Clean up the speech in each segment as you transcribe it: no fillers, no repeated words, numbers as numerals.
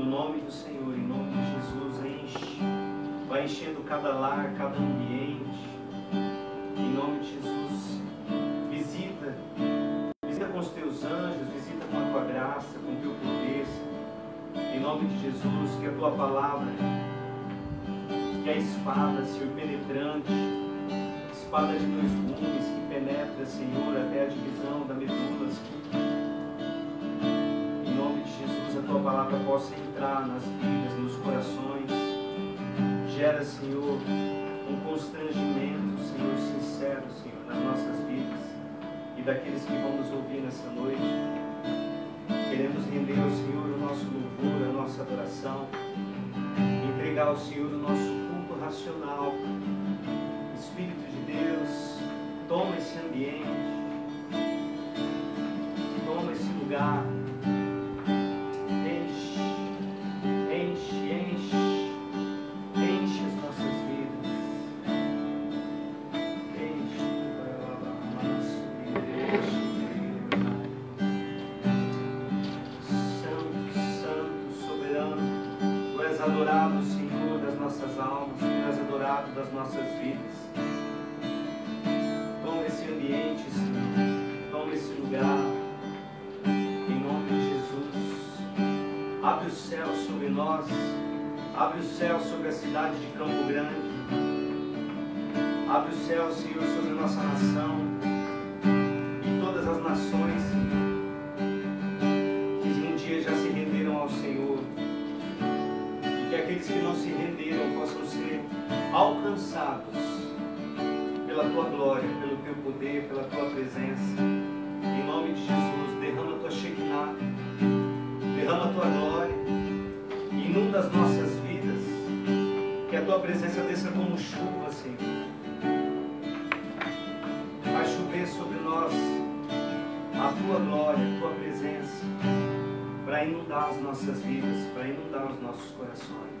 nome do Senhor, em nome de Jesus, enche. Vai enchendo cada lar, cada ambiente. Em nome de Jesus, visita com os teus anjos, visita com a tua graça, com o teu poder. Em nome de Jesus, que a tua palavra, que a espada, Senhor, penetrante, espada de dois gumes, que penetra, Senhor, até a divisão da medula. Em nome de Jesus, a tua palavra possa entrar nas vidas, nos corações. Gera, Senhor, um constrangimento, Senhor, sincero, Senhor, nas nossas vidas e daqueles que vão nos ouvir nessa noite. Queremos render ao Senhor o nosso louvor, a nossa adoração, entregar ao Senhor o nosso culto racional. Espírito de Deus, toma esse ambiente, toma esse lugar, enche, enche, enche, enche as nossas vidas, enche, Santo, Santo, soberano, Tu és adorado, Senhor, das nossas almas, Tu és adorado das nossas vidas. Toma esse ambiente, Senhor, toma esse lugar, em nome de Jesus. Abre o céu sobre nós, abre o céu sobre a cidade de Campo Grande, abre o céu, Senhor, sobre a nossa nação e todas as nações, Senhor, que um dia já se renderam ao Senhor, e que aqueles que não se renderam possam ser alcançados pela Tua glória, pelo Teu poder, pela Tua presença. Em nome de Jesus, derrama a Tua Shekinah, derrama a Tua glória, inunda as nossas vidas, que a Tua presença desça como chuva, Senhor. Vai chover sobre nós a Tua glória, a Tua presença, para inundar as nossas vidas, para inundar os nossos corações.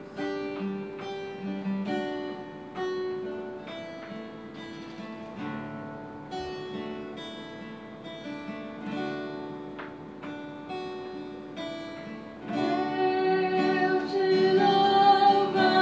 Eu te louvarei.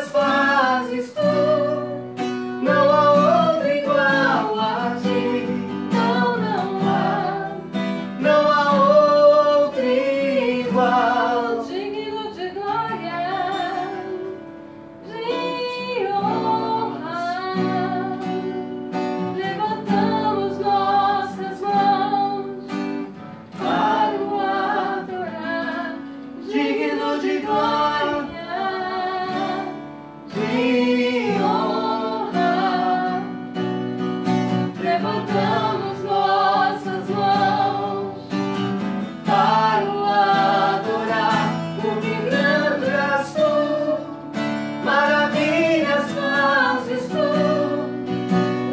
maravilhas fazes tu. Não há outro igual a ti. Não, não há. Não há outro igual. Digno de glória, de honra, levantamos nossas mãos para o adorar. Digno de glória, de honra, Levantamos nossas mãos para o adorar. Porque grande és tu, maravilhas fazes tu.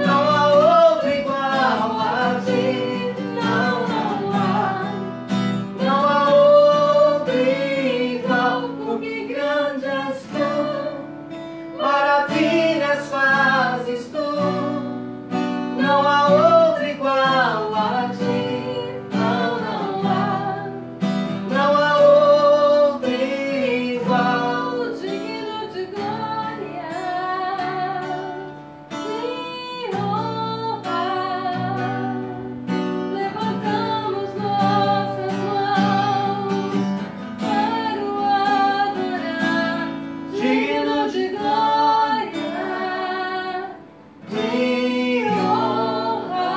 Não há outro igual a ti. Não, não há. Não há outro igual. Porque grande és tu, maravilhas fazes tu. Não há outro igual a ti. Não, não há. Não há outro igual. digno de glória, de honra. Levantamos nossas mãos para o adorar. Digno de glória, De honra.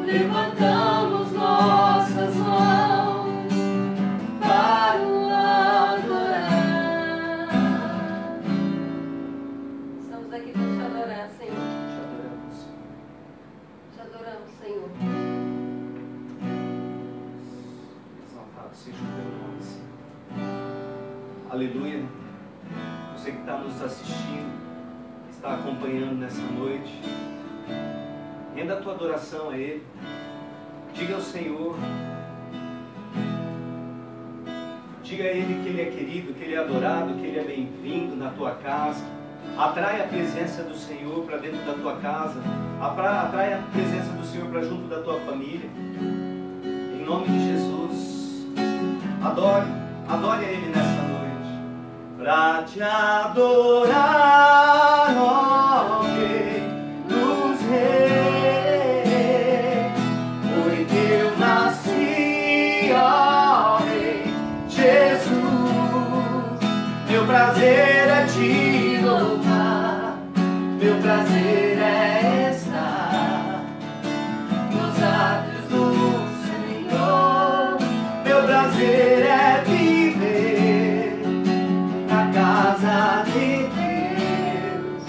Levantamos nossas mãos para o adorar. Estamos aqui para te adorar, Senhor. Te adoramos. Te adoramos, Senhor. Exaltado seja o teu nome, Senhor. Aleluia. Você que está nos assistindo, que está acompanhando nessa noite, renda a tua adoração a Ele. Diga ao Senhor, diga a Ele que Ele é querido, que Ele é adorado, que Ele é bem-vindo na tua casa. Atrai a presença do Senhor para dentro da tua casa. Atrai a presença do Senhor para junto da tua família. Em nome de Jesus. Adore a Ele nessa noite. Pra te adorar, ó Rei dos Reis. Foi que eu nasci, ó Rei Jesus. Meu prazer é te louvar. Meu prazer é estar nos atos do Senhor. Meu prazer é viver na casa de Deus,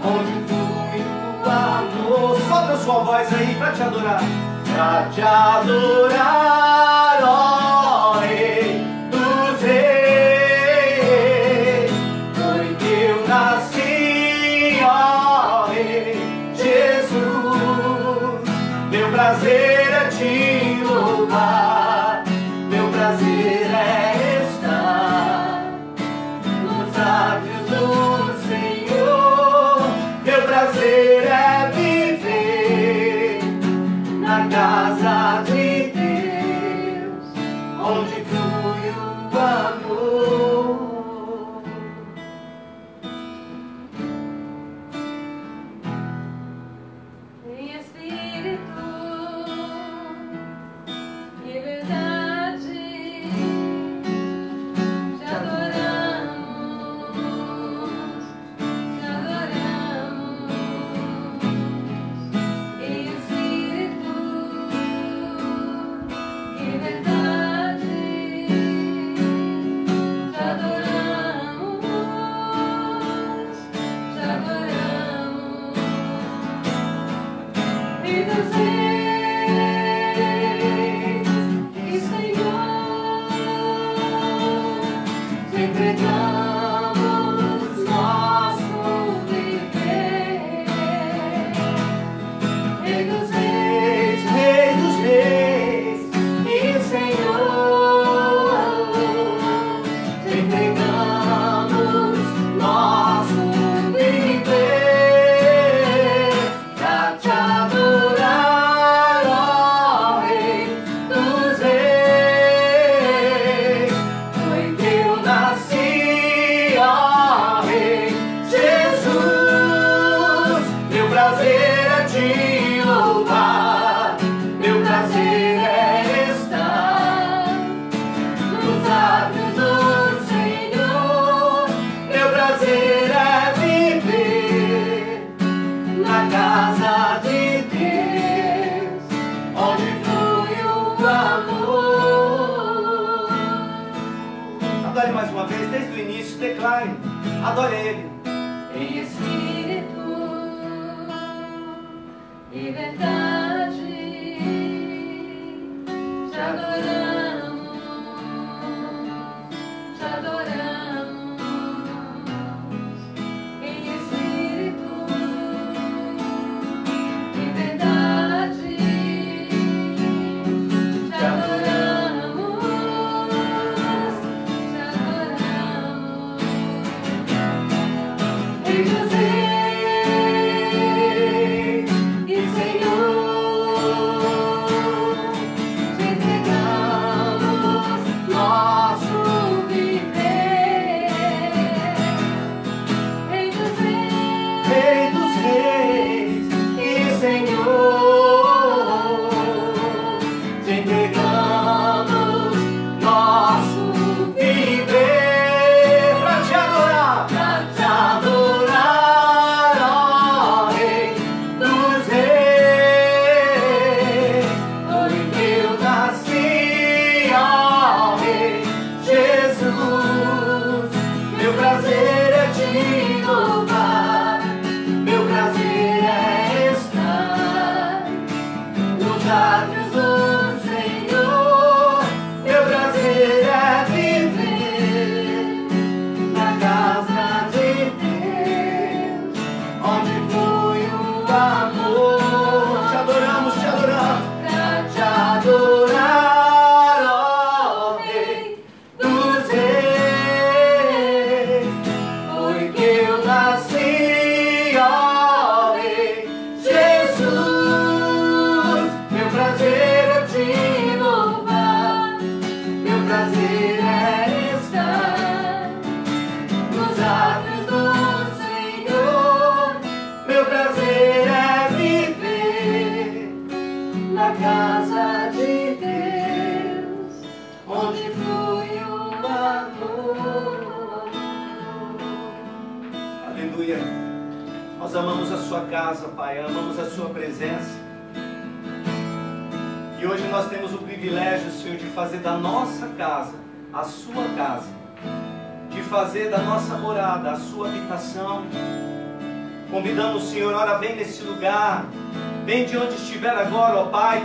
onde flui o amor. Solta a sua voz aí pra te adorar. Pra te adorar, ó Rei dos Reis. Foi que eu nasci, ó Rei Jesus. Meu prazer é te louvar. Meu prazer é estar nos átrios do Senhor. Meu prazer é viver na casa de Deus, isso, declare, adore a Ele. Em espírito e verdade, te adoramos, te adoramos. Em espírito e verdade, te adoramos, te adoramos. Rei dos reis e Senhor, te entregamos nosso viver. Rei dos Reis e Senhor, te entregamos nosso viver para te adorar, ó Rei dos Reis. Foi que eu nasci, ó Rei Jesus. Meu prazer é te louvar, meu prazer é estar nos lábios do Senhor. Meu prazer é viver na casa de Deus, onde flui o amor. Te adoramos, te adoramos. Pra te adorar, ó Rei dos Reis. Foi que eu nasci, ó Rei Jesus. Meu prazer é te louvar, meu prazer é estar nos lábios do Senhor. Meu prazer é viver na casa de Deus, onde flui o amor. Aleluia. Nós amamos a sua casa, Pai, amamos a sua presença. E hoje nós temos o privilégio, Senhor, de fazer da nossa casa a sua casa, de fazer da nossa morada a sua habitação. Convidamos o Senhor, ora, vem nesse lugar, vem de onde estiver agora, ó Pai,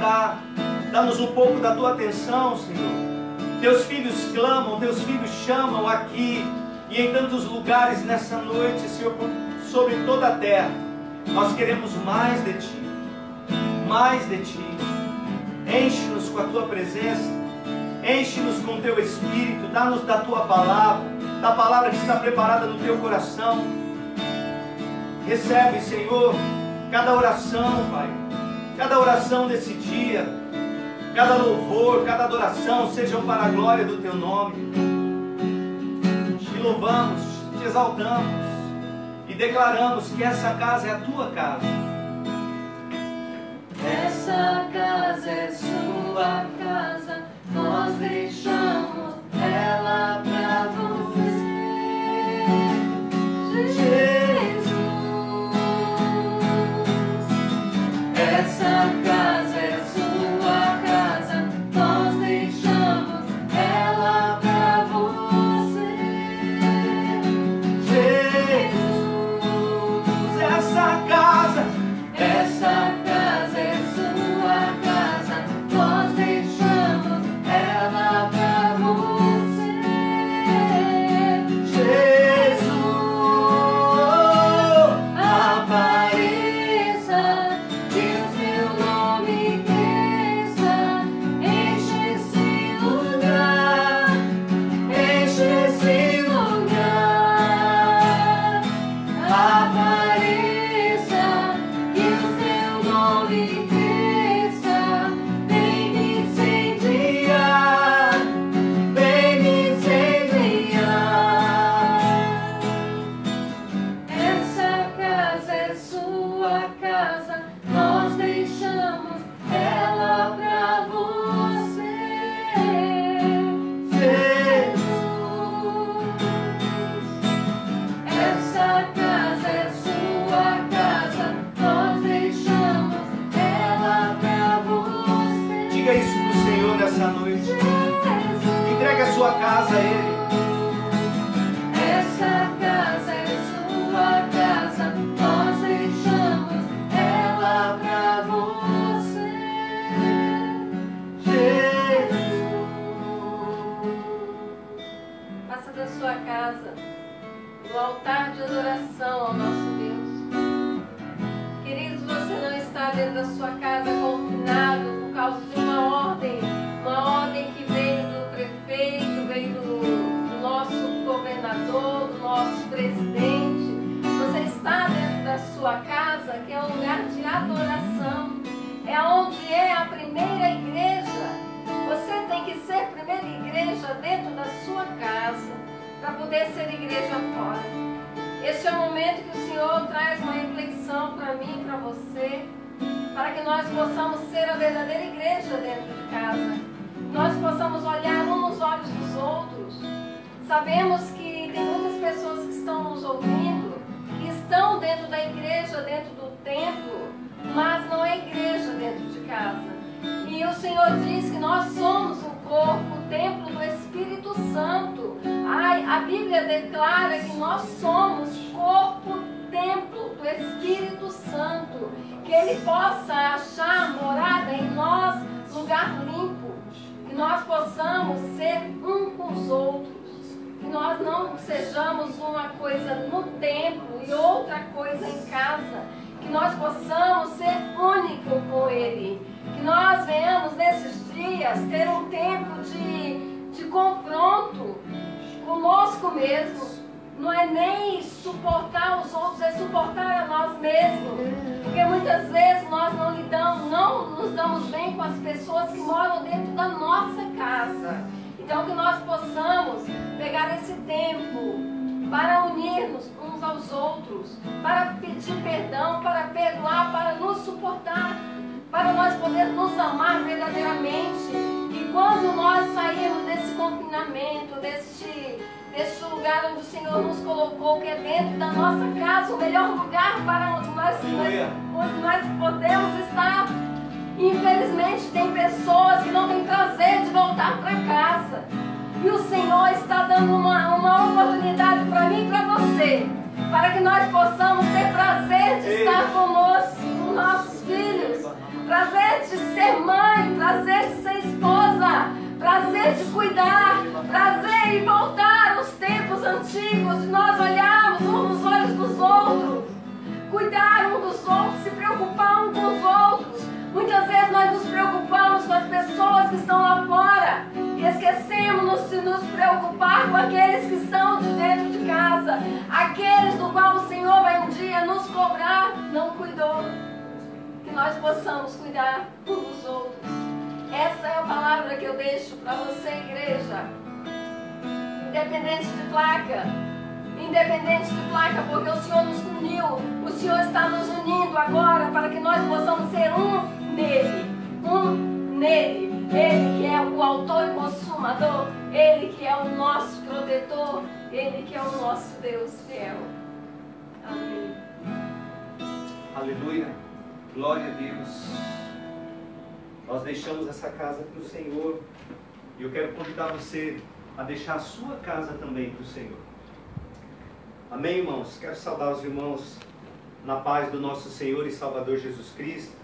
dá-nos um pouco da tua atenção, Senhor. Teus filhos clamam, teus filhos chamam aqui e em tantos lugares nessa noite, Senhor, sobre toda a terra. Nós queremos mais de Ti, mais de Ti. Enche-nos com a Tua presença, enche-nos com o Teu Espírito, dá-nos da Tua palavra, da palavra que está preparada no Teu coração. Recebe, Senhor, cada oração, Pai, cada oração desse dia, cada louvor, cada adoração, sejam para a glória do Teu nome. Te louvamos, te exaltamos e declaramos que essa casa é a Tua casa. Essa casa é sua casa, nós deixamos ela pra você, Jesus. Essa casa é sua casa, nós deixamos ela pra você, Jesus. Essa casa é sua casa, nós deixamos ela pra você, Jesus. Apareça, Deus, meu nome cresça, enche esse lugar, enche esse lugar. Apareça, que o seu nome cresça, vem me incendiar, vem me incendiar. Essa casa é sua casa, nós deixamos ela pra você, Jesus. Essa casa é sua casa, nós deixamos ela pra você. Diga isso pro Senhor nessa noite. Jesus. Entregue a sua casa a Ele. altar de adoração ao nosso Deus. Queridos, você não está dentro da sua casa confinado por causa de uma ordem que veio do prefeito, veio do nosso governador, do nosso presidente. Você está dentro da sua casa, que é um lugar de adoração. É onde é a primeira igreja. Você tem que ser primeira igreja dentro da sua casa para poder ser igreja fora. Este é o momento que o Senhor traz uma reflexão para mim e para você, para que nós possamos ser a verdadeira igreja dentro de casa. Nós possamos olhar um nos olhos dos outros. Sabemos que tem muitas pessoas que estão nos ouvindo, que estão dentro da igreja, dentro do templo, mas não é igreja dentro de casa. E o Senhor diz que nós somos o corpo, o templo do Espírito Santo. A Bíblia declara que nós somos corpo, templo do Espírito Santo. Que Ele possa achar morada em nós, lugar limpo. Que nós possamos ser um com os outros. Que nós não sejamos uma coisa no templo e outra coisa em casa. Que nós possamos ser único com Ele. Que nós venhamos nesses dias ter um tempo de confronto conosco mesmo. Não é nem suportar os outros, é suportar a nós mesmos. Porque muitas vezes nós não nos damos bem com as pessoas que moram dentro da nossa casa. Então que nós possamos pegar esse tempo para unir-nos uns aos outros, para pedir perdão, para perdoar, para nos suportar, para nós podermos nos amar verdadeiramente. E quando nós sairmos desse confinamento, deste lugar onde o Senhor nos colocou, que é dentro da nossa casa, o melhor lugar para onde nós podemos estar. Infelizmente tem pessoas que não têm prazer de voltar para casa. E o Senhor está dando uma oportunidade para mim e para você, para que nós possamos ter prazer de estar conosco, com nossos filhos, prazer de ser mãe, prazer de ser esposa, prazer de cuidar, prazer em voltar aos tempos antigos, de nós olharmos uns nos olhos dos outros, cuidar um dos outros, se preocupar um com os outros. Muitas vezes nós nos preocupamos com as pessoas que estão lá fora e esquecemos de nos preocupar com aqueles que estão de dentro de casa, aqueles do qual o Senhor vai um dia nos cobrar, não cuidou. Que nós possamos cuidar uns dos outros. Essa é a palavra que eu deixo para você, igreja. Independente de placa, porque o Senhor nos uniu, o Senhor está nos unindo agora para que nós possamos ser um nele, Ele que é o autor e consumador, Ele que é o nosso protetor, Ele que é o nosso Deus fiel. Amém. Aleluia, glória a Deus. Nós deixamos essa casa para o Senhor e eu quero convidar você a deixar a sua casa também para o Senhor. Amém, irmãos? Quero saudar os irmãos na paz do nosso Senhor e Salvador Jesus Cristo.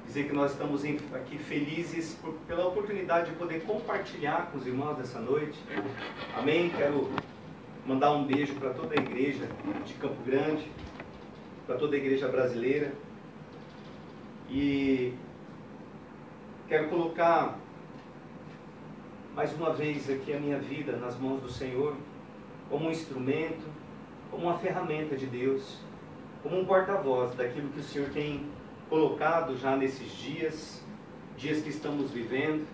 Dizer que nós estamos aqui felizes pela oportunidade de poder compartilhar com os irmãos dessa noite. Amém? Quero mandar um beijo para toda a igreja de Campo Grande, para toda a igreja brasileira. E quero colocar mais uma vez aqui a minha vida nas mãos do Senhor, como um instrumento, como uma ferramenta de Deus, como um porta-voz daquilo que o Senhor tem colocado já nesses dias que estamos vivendo.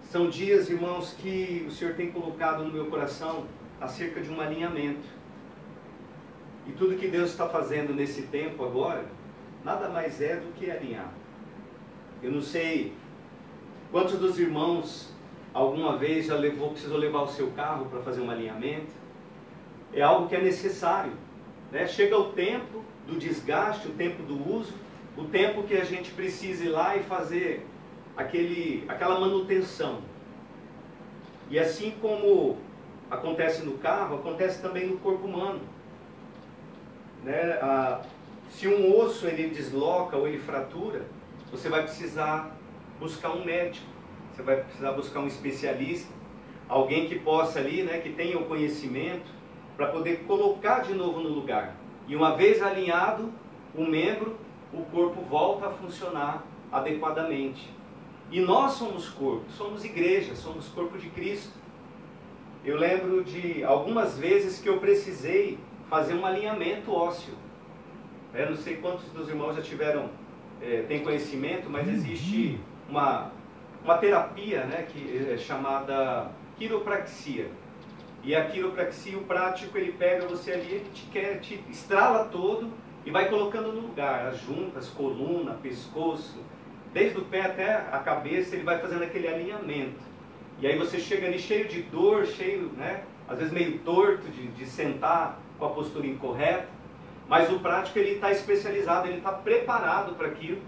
São dias, irmãos, que o Senhor tem colocado no meu coração acerca de um alinhamento. E tudo que Deus está fazendo nesse tempo agora, nada mais é do que alinhar. Eu não sei quantos dos irmãos alguma vez já precisou levar o seu carro para fazer um alinhamento. É algo que é necessário, né? Chega o tempo do desgaste, o tempo do uso, o tempo que a gente precisa ir lá e fazer aquela manutenção. E assim como acontece no carro, acontece também no corpo humano, né? Se um osso ele desloca ou ele fratura, você vai precisar buscar um médico, você vai precisar buscar um especialista, alguém que possa ali, né, que tenha o conhecimento para poder colocar de novo no lugar. E uma vez alinhado o membro, o corpo volta a funcionar adequadamente. E nós somos corpo, somos igreja, somos corpo de Cristo. Eu lembro de algumas vezes que eu precisei fazer um alinhamento ósseo. Eu não sei quantos dos irmãos já tiveram, têm conhecimento, mas existe uma terapia, né, que é chamada quiropraxia. E a quiropraxia, o prático, ele pega você ali, ele te estrala todo e vai colocando no lugar, as juntas, coluna, pescoço, desde o pé até a cabeça, ele vai fazendo aquele alinhamento. E aí você chega ali cheio de dor, cheio, né, às vezes meio torto de sentar com a postura incorreta, mas o prático ele está especializado, ele está preparado para aquilo,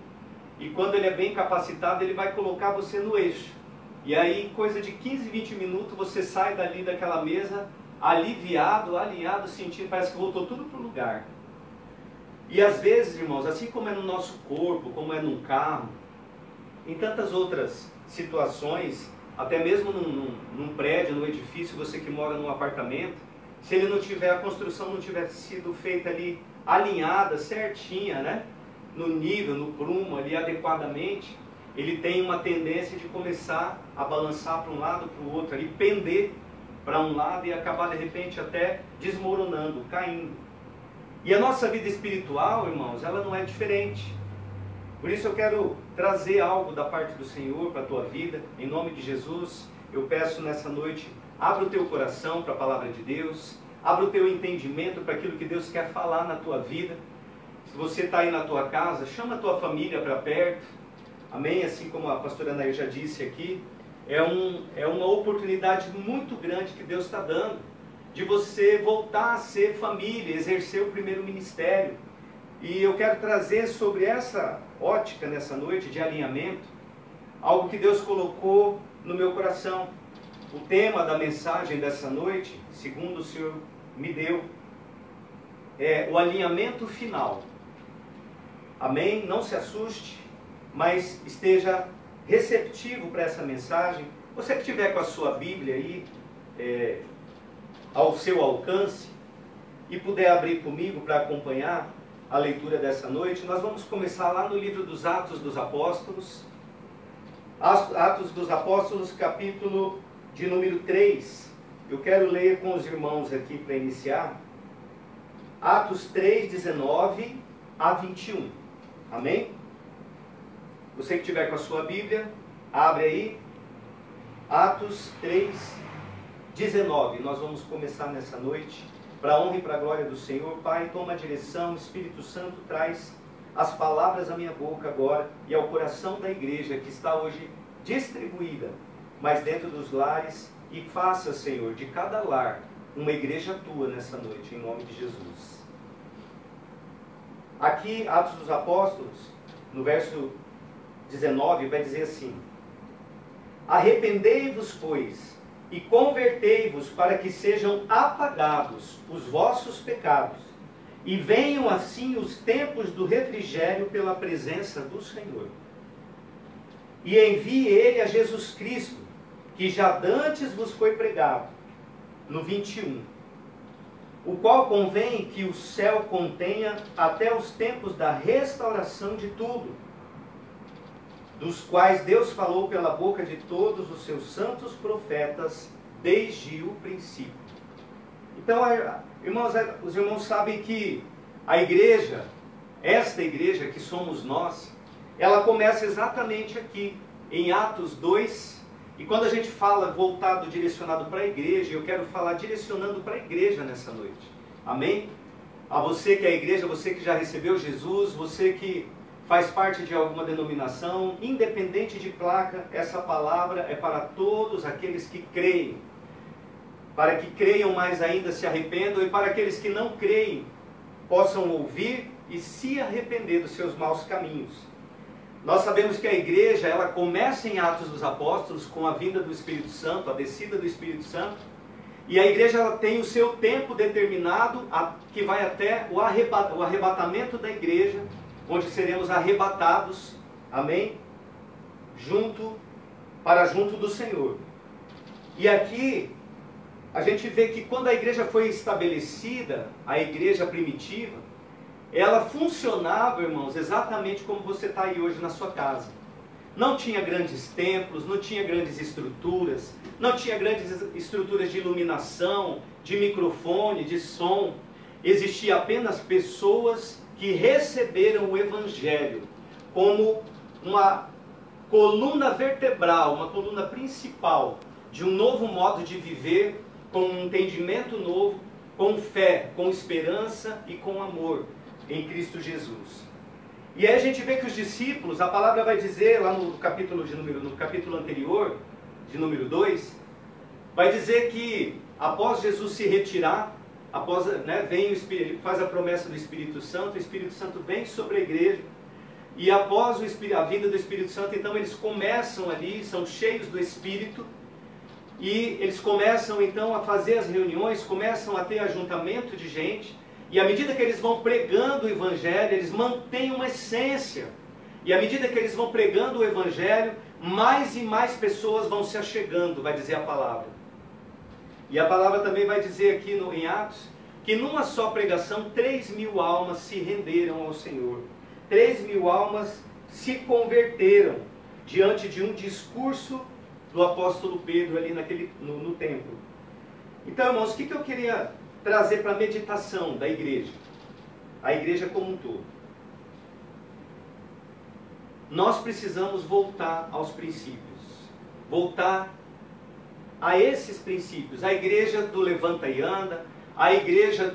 e quando ele é bem capacitado, ele vai colocar você no eixo. E aí, coisa de 15, 20 minutos, você sai dali daquela mesa aliviado, alinhado, sentindo, parece que voltou tudo para o lugar. E às vezes, irmãos, assim como é no nosso corpo, como é num carro, em tantas outras situações, até mesmo num prédio, num edifício, você que mora num apartamento, se ele não tiver, a construção não tiver sido feita ali, alinhada, certinha, né? No nível, no prumo, ali adequadamente, ele tem uma tendência de começar a balançar para um lado, para o outro, ali, pender para um lado e acabar de repente até desmoronando, caindo. E a nossa vida espiritual, irmãos, ela não é diferente. Por isso eu quero trazer algo da parte do Senhor para a tua vida, em nome de Jesus. Eu peço nessa noite, abra o teu coração para a palavra de Deus, abra o teu entendimento para aquilo que Deus quer falar na tua vida. Se você está aí na tua casa, chama a tua família para perto. Amém? Assim como a pastora Nair já disse aqui, é uma oportunidade muito grande que Deus está dando, de você voltar a ser família, exercer o primeiro ministério. E eu quero trazer sobre essa ótica nessa noite de alinhamento, algo que Deus colocou no meu coração. O tema da mensagem dessa noite, segundo o Senhor me deu, é o alinhamento final. Amém? Não se assuste, mas esteja receptivo para essa mensagem. Você que estiver com a sua Bíblia aí, ao seu alcance, e puder abrir comigo para acompanhar a leitura dessa noite, nós vamos começar lá no livro dos Atos dos Apóstolos. Atos dos Apóstolos, capítulo de número 3. Eu quero ler com os irmãos aqui para iniciar. Atos 3, 19 a 21. Amém? Você que estiver com a sua Bíblia, abre aí. Atos 3, 19. Nós vamos começar nessa noite. Para a honra e para a glória do Senhor. Pai, toma a direção. Espírito Santo, traz as palavras à minha boca agora e ao coração da igreja que está hoje distribuída, mas dentro dos lares. E faça, Senhor, de cada lar uma igreja tua nessa noite, em nome de Jesus. Aqui, Atos dos Apóstolos, no verso 19, vai dizer assim: arrependei-vos, pois, e convertei-vos para que sejam apagados os vossos pecados, e venham assim os tempos do refrigério pela presença do Senhor. E envie ele a Jesus Cristo, que já dantes vos foi pregado, no 21, o qual convém que o céu contenha até os tempos da restauração de tudo, dos quais Deus falou pela boca de todos os seus santos profetas desde o princípio. Então, irmãos, os irmãos sabem que a igreja, esta igreja que somos nós, ela começa exatamente aqui, em Atos 2, e quando a gente fala voltado, direcionado para a igreja, eu quero falar direcionando para a igreja nessa noite. Amém? A você que é a igreja, você que já recebeu Jesus, você que faz parte de alguma denominação, independente de placa, essa palavra é para todos aqueles que creem. Para que creiam mais ainda, se arrependam, e para aqueles que não creem, possam ouvir e se arrepender dos seus maus caminhos. Nós sabemos que a igreja, ela começa em Atos dos Apóstolos, com a vinda do Espírito Santo, a descida do Espírito Santo, e a igreja ela tem o seu tempo determinado, que vai até o arrebatamento da igreja, onde seremos arrebatados, amém? Junto do Senhor. E aqui, a gente vê que quando a igreja foi estabelecida, a igreja primitiva, ela funcionava, irmãos, exatamente como você está aí hoje na sua casa. Não tinha grandes templos, não tinha grandes estruturas, não tinha grandes estruturas de iluminação, de microfone, de som. Existia apenas pessoas que receberam o Evangelho como uma coluna vertebral, uma coluna principal de um novo modo de viver, com um entendimento novo, com fé, com esperança e com amor em Cristo Jesus. E aí a gente vê que os discípulos, a palavra vai dizer lá no capítulo anterior, de número 2, vai dizer que após Jesus se retirar, vem o Espírito, faz a promessa do Espírito Santo, o Espírito Santo vem sobre a igreja, e após a vinda do Espírito Santo, então eles começam ali, são cheios do Espírito, e eles começam então a fazer as reuniões, começam a ter ajuntamento de gente, e à medida que eles vão pregando o Evangelho, eles mantêm uma essência. E à medida que eles vão pregando o Evangelho, mais e mais pessoas vão se achegando, vai dizer a palavra. E a palavra também vai dizer aqui em Atos, que numa só pregação, 3.000 almas se renderam ao Senhor. 3.000 almas se converteram diante de um discurso do apóstolo Pedro ali no templo. Então, irmãos, o que eu queria trazer para a meditação da igreja? A igreja como um todo. Nós precisamos voltar aos princípios. Voltar a esses princípios. A igreja do levanta e anda, a igreja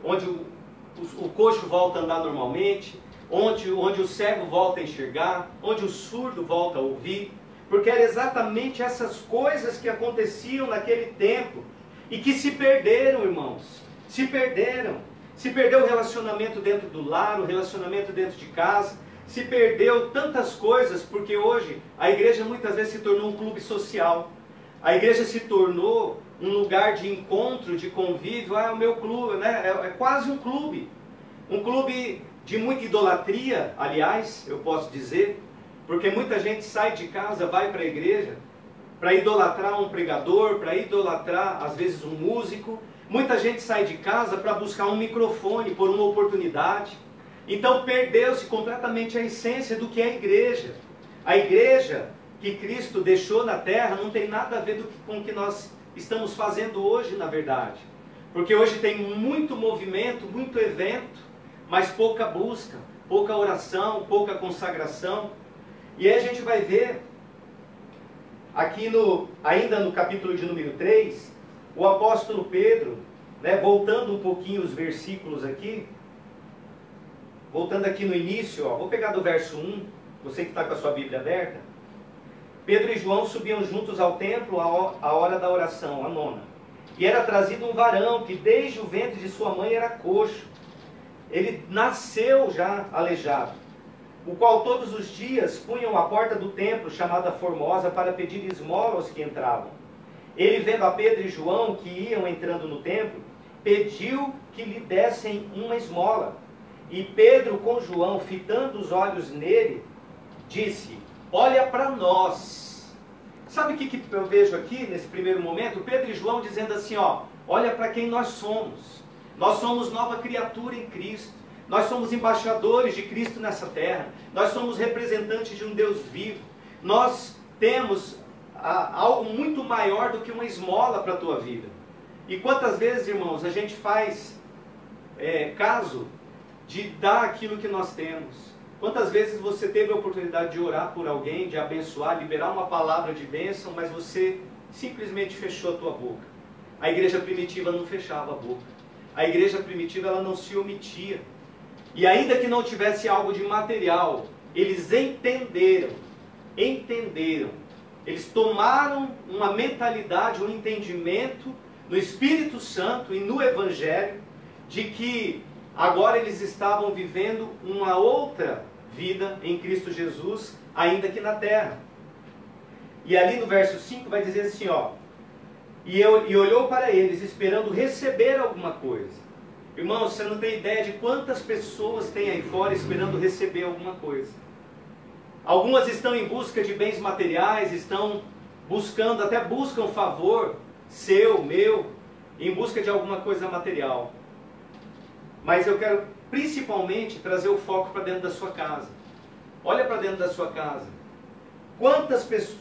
onde o coxo volta a andar normalmente, onde o cego volta a enxergar, onde o surdo volta a ouvir, porque eram exatamente essas coisas que aconteciam naquele tempo e que se perderam, irmãos. Se perderam. Se perdeu o relacionamento dentro do lar, o relacionamento dentro de casa, se perdeu tantas coisas, porque hoje a igreja muitas vezes se tornou um clube social. A igreja se tornou um lugar de encontro, de convívio. Ah, é o meu clube, né? É quase um clube. Um clube de muita idolatria, aliás, eu posso dizer, porque muita gente sai de casa, vai para a igreja, para idolatrar um pregador, para idolatrar, às vezes, um músico. Muita gente sai de casa para buscar um microfone, por uma oportunidade. Então perdeu-se completamente a essência do que é a igreja. A igreja que Cristo deixou na terra não tem nada a ver com o que nós estamos fazendo hoje, na verdade. Porque hoje tem muito movimento, muito evento, mas pouca busca, pouca oração, pouca consagração. E aí a gente vai ver, aqui ainda no capítulo de número 3, o apóstolo Pedro, voltando um pouquinho os versículos aqui, voltando aqui no início, vou pegar do verso 1, você que está com a sua Bíblia aberta. Pedro e João subiam juntos ao templo à hora da oração, a nona. E era trazido um varão que desde o ventre de sua mãe era coxo. Ele nasceu já aleijado, o qual todos os dias punham à porta do templo, chamada Formosa, para pedir esmola aos que entravam. Ele, vendo a Pedro e João que iam entrando no templo, pediu que lhe dessem uma esmola. E Pedro, com João, fitando os olhos nele, disse: olha para nós. Sabe o que eu vejo aqui nesse primeiro momento? Pedro e João dizendo assim, olha para quem nós somos. Nós somos nova criatura em Cristo. Nós somos embaixadores de Cristo nessa terra. Nós somos representantes de um Deus vivo. Nós temos algo muito maior do que uma esmola para a tua vida. E quantas vezes, irmãos, a gente faz caso de dar aquilo que nós temos? Quantas vezes você teve a oportunidade de orar por alguém, de abençoar, liberar uma palavra de bênção, mas você simplesmente fechou a tua boca? A igreja primitiva não fechava a boca. A igreja primitiva ela não se omitia. E ainda que não tivesse algo de material, eles entenderam. Eles tomaram uma mentalidade, um entendimento no Espírito Santo e no Evangelho, de que agora eles estavam vivendo uma outra vida em Cristo Jesus, ainda que na terra. E ali no verso 5 vai dizer assim, e olhou para eles, esperando receber alguma coisa. Irmãos, você não tem ideia de quantas pessoas tem aí fora esperando receber alguma coisa. Algumas estão em busca de bens materiais, até buscam favor seu, meu, em busca de alguma coisa material. Mas eu quero principalmente trazer o foco para dentro da sua casa. Olha para dentro da sua casa.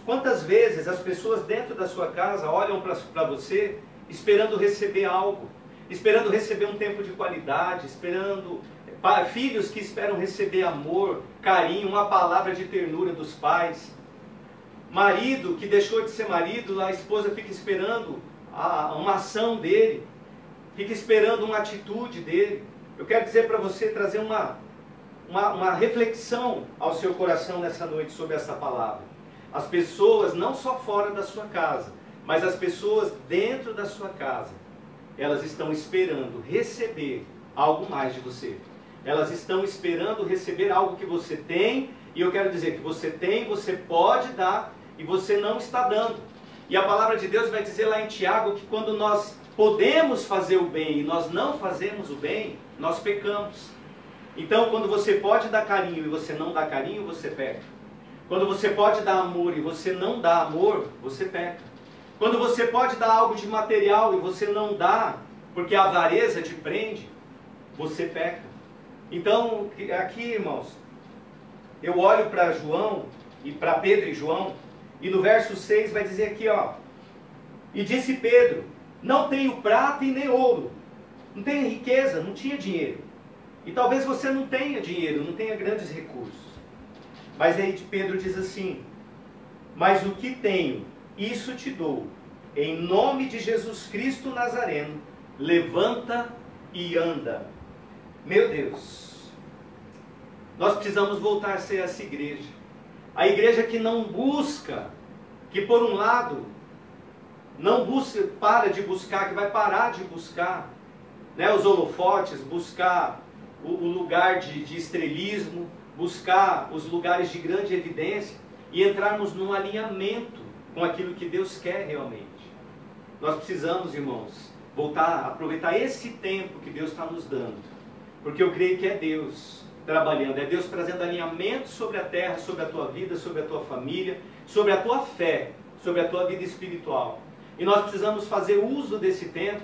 Quantas vezes as pessoas dentro da sua casa olham para você esperando receber algo, esperando receber um tempo de qualidade, esperando filhos que esperam receber amor, carinho, uma palavra de ternura dos pais. Marido que deixou de ser marido, a esposa fica esperando uma ação dele, fica esperando uma atitude dele. Eu quero dizer para você, trazer uma reflexão ao seu coração nessa noite sobre essa palavra. As pessoas, não só fora da sua casa, mas as pessoas dentro da sua casa, elas estão esperando receber algo mais de você. Elas estão esperando receber algo que você tem, e eu quero dizer que você tem, você pode dar, e você não está dando. E a palavra de Deus vai dizer lá em Tiago que quando nós podemos fazer o bem e nós não fazemos o bem, nós pecamos. Então, quando você pode dar carinho e você não dá carinho, você peca. Quando você pode dar amor e você não dá amor, você peca. Quando você pode dar algo de material e você não dá, porque a avareza te prende, você peca. Então, aqui, irmãos, eu olho para João, e para Pedro e João, e no verso 6 vai dizer aqui, ó: e disse Pedro, não tenho prata e nem ouro, não tenho riqueza, não tinha dinheiro. E talvez você não tenha dinheiro, não tenha grandes recursos. Mas aí Pedro diz assim: mas o que tenho, isso te dou. Em nome de Jesus Cristo Nazareno, levanta e anda. Meu Deus, nós precisamos voltar a ser essa igreja. A igreja que não busca, que por um lado, não busca, para de buscar, que vai parar de buscar, né, os holofotes, buscar o lugar de estrelismo, buscar os lugares de grande evidência e entrarmos num alinhamento com aquilo que Deus quer realmente. Nós precisamos, irmãos, voltar a aproveitar esse tempo que Deus está nos dando, porque eu creio que é Deus trabalhando, é Deus trazendo alinhamento sobre a terra, sobre a tua vida, sobre a tua família, sobre a tua fé, sobre a tua vida espiritual. E nós precisamos fazer uso desse tempo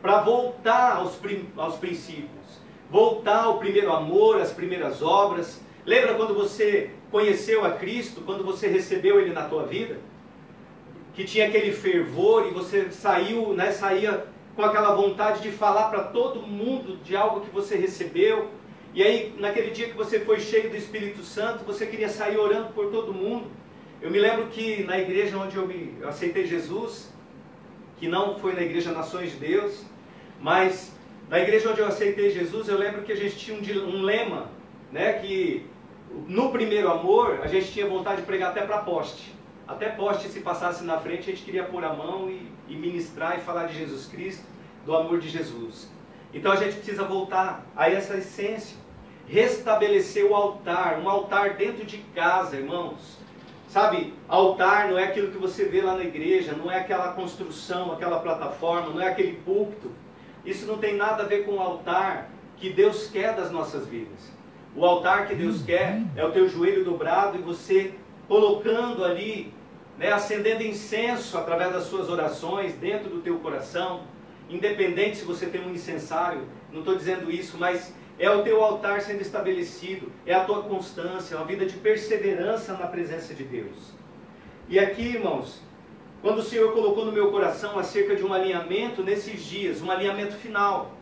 para voltar aos princípios, voltar ao primeiro amor, às primeiras obras. Lembra quando você conheceu a Cristo, quando você recebeu Ele na tua vida? Que tinha aquele fervor e você saía com aquela vontade de falar para todo mundo de algo que você recebeu. E aí, naquele dia que você foi cheio do Espírito Santo, você queria sair orando por todo mundo. Eu me lembro que na igreja onde eu aceitei Jesus, que não foi na igreja Nações de Deus, mas na igreja onde eu aceitei Jesus, eu lembro que a gente tinha um lema, né, que no primeiro amor, a gente tinha vontade de pregar até para poste. Até poste, se passasse na frente, a gente queria pôr a mão e ministrar e falar de Jesus Cristo, do amor de Jesus. Então a gente precisa voltar a essa essência, restabelecer o altar, um altar dentro de casa, irmãos. Sabe, altar não é aquilo que você vê lá na igreja, não é aquela construção, aquela plataforma, não é aquele púlpito. Isso não tem nada a ver com o altar que Deus quer das nossas vidas. O altar que Deus quer é o teu joelho dobrado e você colocando ali, né, acendendo incenso através das suas orações dentro do teu coração, independente se você tem um incensário, não estou dizendo isso, mas é o teu altar sendo estabelecido, é a tua constância, uma vida de perseverança na presença de Deus. E aqui, irmãos, quando o Senhor colocou no meu coração acerca de um alinhamento nesses dias, um alinhamento final,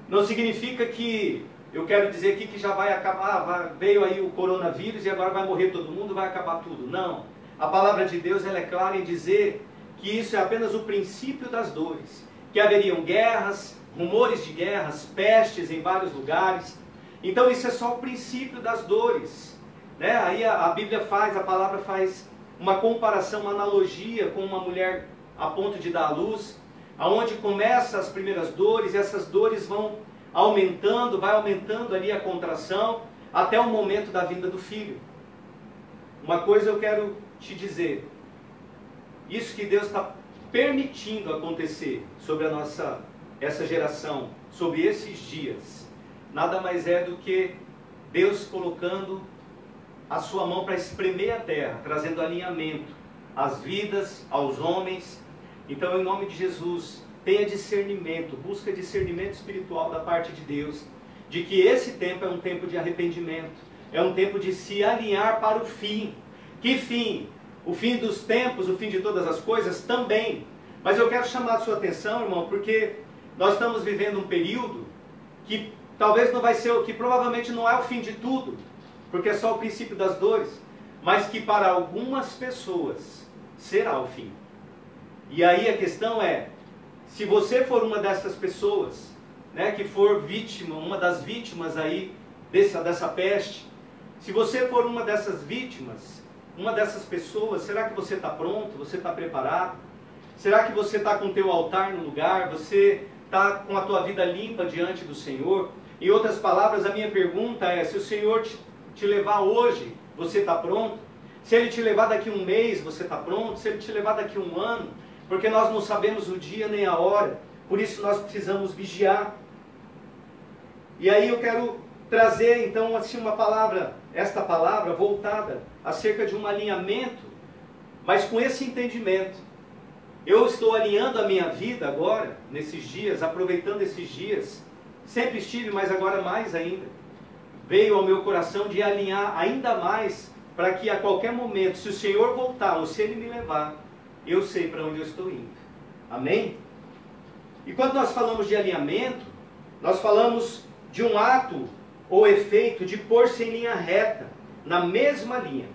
não significa que eu quero dizer aqui que já vai acabar, veio aí o coronavírus e agora vai morrer todo mundo, vai acabar tudo. Não. A palavra de Deus ela é clara em dizer que isso é apenas o princípio das dores, que haveriam guerras, rumores de guerras, pestes em vários lugares. Então isso é só o princípio das dores, né? Aí a Bíblia a palavra faz uma comparação, uma analogia com uma mulher a ponto de dar à luz, aonde começam as primeiras dores, e essas dores vão aumentando, vai aumentando ali a contração, até o momento da vinda do filho. Uma coisa eu quero te dizer, isso que Deus está permitindo acontecer sobre essa geração, sobre esses dias, nada mais é do que Deus colocando a sua mão para espremer a terra, trazendo alinhamento às vidas, aos homens, Então, em nome de Jesus, tenha discernimento, busca discernimento espiritual da parte de Deus, de que esse tempo é um tempo de arrependimento, é um tempo de se alinhar para o fim. Que fim? O fim dos tempos, o fim de todas as coisas também. Mas eu quero chamar a sua atenção, irmão, porque nós estamos vivendo um período que talvez não vai ser, que provavelmente não é o fim de tudo, porque é só o princípio das dores, mas que para algumas pessoas será o fim. E aí a questão é, se você for uma dessas pessoas, né, que for vítima, uma das vítimas aí dessa peste, se você for uma dessas vítimas, uma dessas pessoas, será que você está pronto? Você está preparado? Será que você está com o teu altar no lugar? Você está com a tua vida limpa diante do Senhor? Em outras palavras, a minha pergunta é, se o Senhor te levar hoje, você está pronto? Se Ele te levar daqui um mês, você está pronto? Se Ele te levar daqui um ano? Porque nós não sabemos o dia nem a hora, por isso nós precisamos vigiar. E aí eu quero trazer então assim uma palavra, esta palavra voltada acerca de um alinhamento, mas com esse entendimento. Eu estou alinhando a minha vida agora, nesses dias, aproveitando esses dias, sempre estive, mas agora mais ainda. Veio ao meu coração de alinhar ainda mais, para que a qualquer momento, se o Senhor voltar ou se Ele me levar, eu sei para onde eu estou indo. Amém? E quando nós falamos de alinhamento, nós falamos de um ato ou efeito de pôr-se em linha reta, na mesma linha.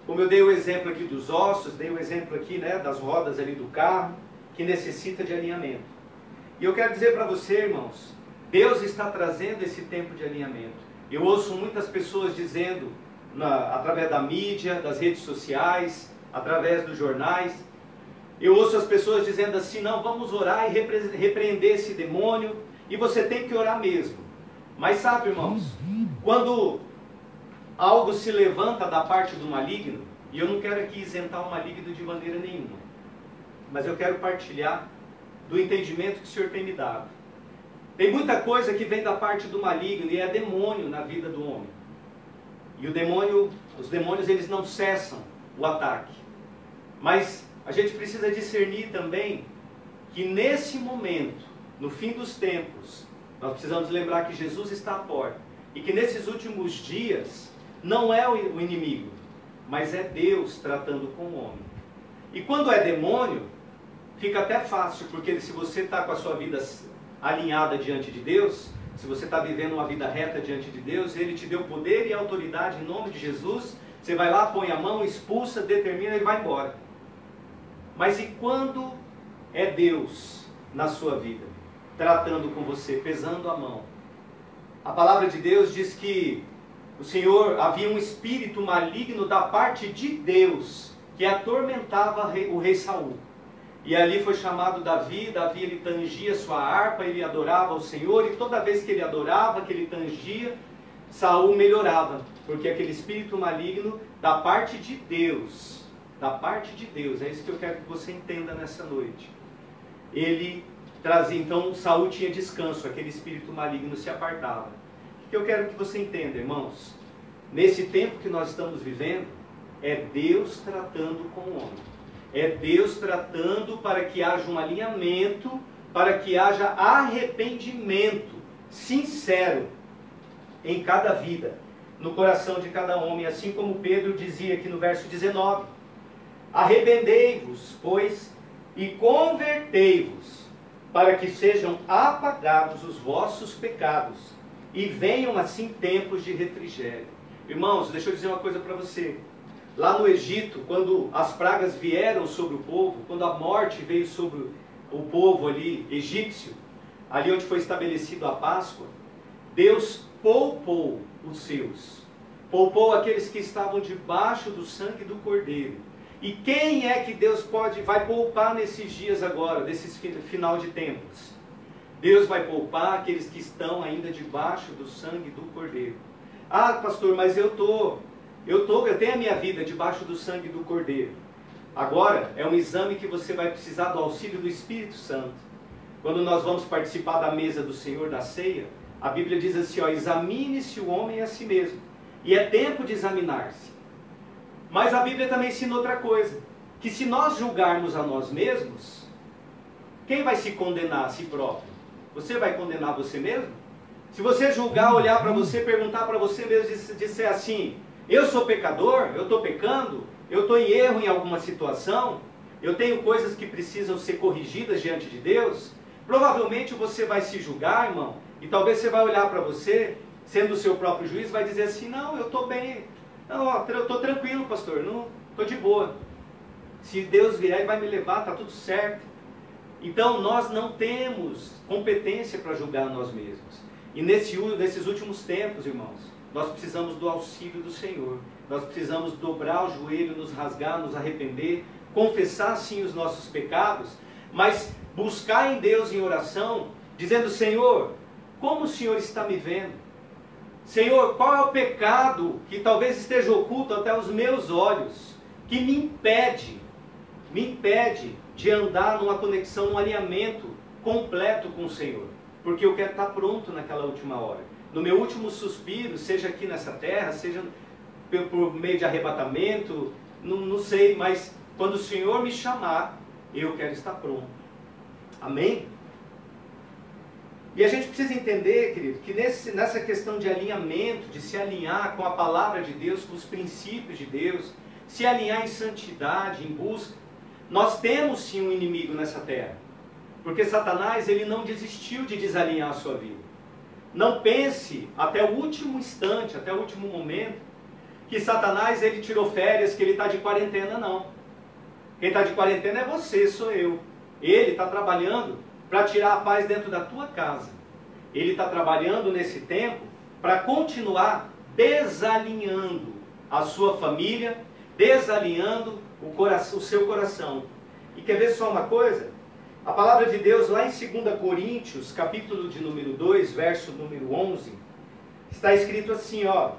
Como eu dei o exemplo aqui dos ossos, dei o exemplo aqui, né, das rodas ali do carro, que necessita de alinhamento. E eu quero dizer para você, irmãos, Deus está trazendo esse tempo de alinhamento. Eu ouço muitas pessoas dizendo, através da mídia, das redes sociais, através dos jornais, eu ouço as pessoas dizendo assim, não, vamos orar e repreender esse demônio, e você tem que orar mesmo. Mas sabe, irmãos, quando algo se levanta da parte do maligno, e eu não quero aqui isentar o maligno de maneira nenhuma, mas eu quero partilhar do entendimento que o Senhor tem me dado. Tem muita coisa que vem da parte do maligno e é demônio na vida do homem. E os demônios eles não cessam o ataque. Mas a gente precisa discernir também que nesse momento, no fim dos tempos, nós precisamos lembrar que Jesus está à porta. E que nesses últimos dias, não é o inimigo, mas é Deus tratando com o homem. E quando é demônio, fica até fácil, porque se você está com a sua vida alinhada diante de Deus, se você está vivendo uma vida reta diante de Deus, Ele te deu poder e autoridade em nome de Jesus, você vai lá, põe a mão, expulsa, determina e vai embora. Mas e quando é Deus na sua vida, tratando com você, pesando a mão? A palavra de Deus diz que o Senhor, havia um espírito maligno da parte de Deus, que atormentava o rei Saul. E ali foi chamado Davi, Davi ele tangia sua harpa, ele adorava o Senhor, e toda vez que ele adorava, que ele tangia, Saul melhorava, porque aquele espírito maligno da parte de Deus, é isso que eu quero que você entenda nessa noite. Ele trazia, então Saul tinha descanso, aquele espírito maligno se apartava. O que eu quero que você entenda, irmãos? Nesse tempo que nós estamos vivendo, é Deus tratando com o homem. É Deus tratando para que haja um alinhamento, para que haja arrependimento sincero em cada vida, no coração de cada homem, assim como Pedro dizia aqui no verso 19: arrependei-vos, pois, e convertei-vos, para que sejam apagados os vossos pecados, e venham assim tempos de refrigério. Irmãos, deixa eu dizer uma coisa para você. Lá no Egito, quando as pragas vieram sobre o povo, quando a morte veio sobre o povo ali egípcio, ali onde foi estabelecido a Páscoa, Deus poupou os seus, poupou aqueles que estavam debaixo do sangue do Cordeiro. E quem é que Deus vai poupar nesses dias agora, desses final de tempos? Deus vai poupar aqueles que estão ainda debaixo do sangue do Cordeiro. Ah, pastor, mas eu tenho a minha vida debaixo do sangue do Cordeiro. Agora é um exame que você vai precisar do auxílio do Espírito Santo. Quando nós vamos participar da mesa do Senhor, da ceia, a Bíblia diz assim, ó, examine-se o homem a si mesmo. E é tempo de examinar-se. Mas a Bíblia também ensina outra coisa. que se nós julgarmos a nós mesmos, quem vai se condenar a si próprio? Você vai condenar você mesmo? Se você julgar, olhar para você, perguntar para você mesmo, disser assim, eu sou pecador, eu estou pecando, eu estou em erro em alguma situação, eu tenho coisas que precisam ser corrigidas diante de Deus, provavelmente você vai se julgar, irmão, e talvez você vai olhar para você, sendo o seu próprio juiz, vai dizer assim, não, eu estou bem, não, eu estou tranquilo, pastor, não, estou de boa. Se Deus vier, Ele vai me levar, está tudo certo. Então, nós não temos competência para julgar nós mesmos. E nesses últimos tempos, irmãos, nós precisamos do auxílio do Senhor. Nós precisamos dobrar o joelho, nos rasgar, nos arrepender, confessar sim os nossos pecados, mas buscar em Deus em oração, dizendo, Senhor, como o Senhor está me vendo? Senhor, qual é o pecado que talvez esteja oculto até os meus olhos, que me impede de andar numa conexão, num alinhamento completo com o Senhor? Porque eu quero estar pronto naquela última hora. No meu último suspiro, seja aqui nessa terra, seja por meio de arrebatamento, não sei, mas quando o Senhor me chamar, eu quero estar pronto. Amém? E a gente precisa entender, querido, que nessa questão de alinhamento, de se alinhar com a palavra de Deus, com os princípios de Deus, se alinhar em santidade, em busca, nós temos sim um inimigo nessa terra. Porque Satanás, ele não desistiu de desalinhar a sua vida. Não pense até o último instante, até o último momento, que Satanás, ele tirou férias, que ele está de quarentena, não. Quem está de quarentena é você, sou eu. Ele está trabalhando para tirar a paz dentro da tua casa. Ele está trabalhando nesse tempo para continuar desalinhando a sua família, desalinhando o seu coração. E quer ver só uma coisa? A palavra de Deus lá em 2 Coríntios, capítulo de número 2, verso número 11, está escrito assim, ó,